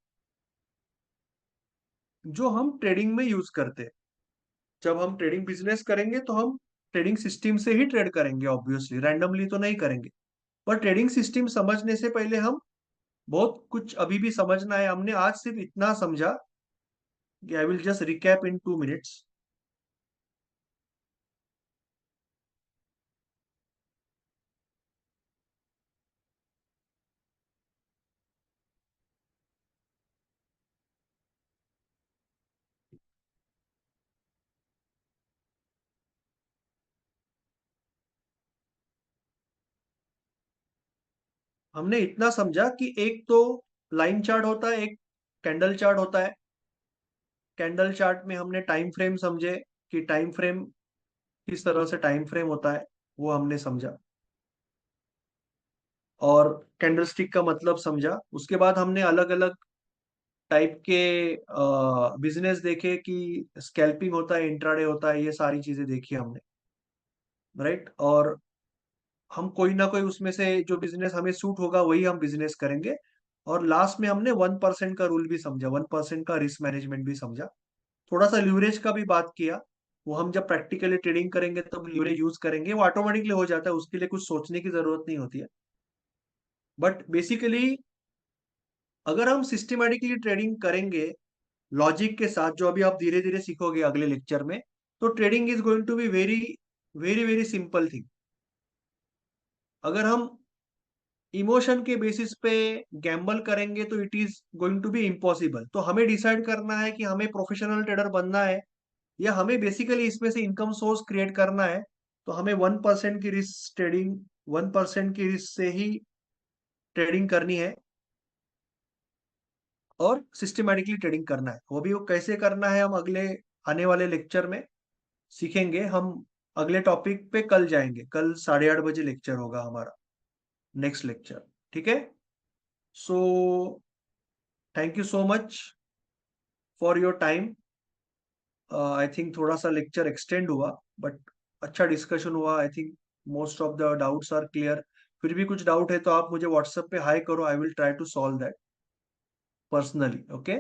जो हम ट्रेडिंग में यूज करते हैं। जब हम ट्रेडिंग बिजनेस करेंगे तो हम ट्रेडिंग सिस्टम से ही ट्रेड करेंगे, ऑब्वियसली रैंडमली तो नहीं करेंगे। पर ट्रेडिंग सिस्टम समझने से पहले हम बहुत कुछ अभी भी समझना है। हमने आज सिर्फ इतना समझा कि I will just recap in 2 minutes। हमने इतना समझा कि एक तो लाइन चार्ट होता है, एक कैंडल चार्ट होता है। कैंडल चार्ट में हमने टाइम फ्रेम समझे कि टाइम फ्रेम किस तरह से टाइम फ्रेम होता है, वो हमने समझा, और कैंडलस्टिक का मतलब समझा। उसके बाद हमने अलग अलग टाइप के बिजनेस देखे कि स्कैल्पिंग होता है, इंट्राडे होता है, ये सारी चीजें देखी हमने, राइट। और हम कोई ना कोई उसमें से जो बिजनेस हमें सूट होगा वही हम बिजनेस करेंगे। और लास्ट में हमने 1% का रूल भी समझा, 1% का रिस्क मैनेजमेंट भी समझा। थोड़ा सा लीवरेज का भी बात किया, वो हम जब प्रैक्टिकली ट्रेडिंग करेंगे तब लीवरेज यूज करेंगे, वो ऑटोमेटिकली हो जाता है, उसके लिए कुछ सोचने की जरूरत नहीं होती है। बट बेसिकली अगर हम सिस्टमेटिकली ट्रेडिंग करेंगे लॉजिक के साथ, जो अभी आप धीरे धीरे सीखोगे अगले लेक्चर में, तो trading is going to be very very very simple thing. अगर हम इमोशन के बेसिस पे गैम्बल करेंगे तो it is going to be impossible. तो हमें डिसाइड करना है कि हमें प्रोफेशनल ट्रेडर बनना है या हमें बेसिकली इसमें से इनकम सोर्स क्रिएट करना है। तो हमें 1% की रिस्क ट्रेडिंग, 1% की रिस्क से ही ट्रेडिंग करनी है, और सिस्टमेटिकली ट्रेडिंग करना है। वो भी वो कैसे करना है हम अगले आने वाले लेक्चर में सीखेंगे। हम अगले टॉपिक पे कल जाएंगे, कल 8:30 बजे लेक्चर होगा हमारा, नेक्स्ट लेक्चर, ठीक है। So thank you so much for your time. I think थोड़ा सा लेक्चर एक्सटेंड हुआ, बट अच्छा डिस्कशन हुआ। I think most of the doubts are clear. फिर भी कुछ डाउट है तो आप मुझे व्हाट्सएप पे हाई करो, I will try to solve that personally, okay.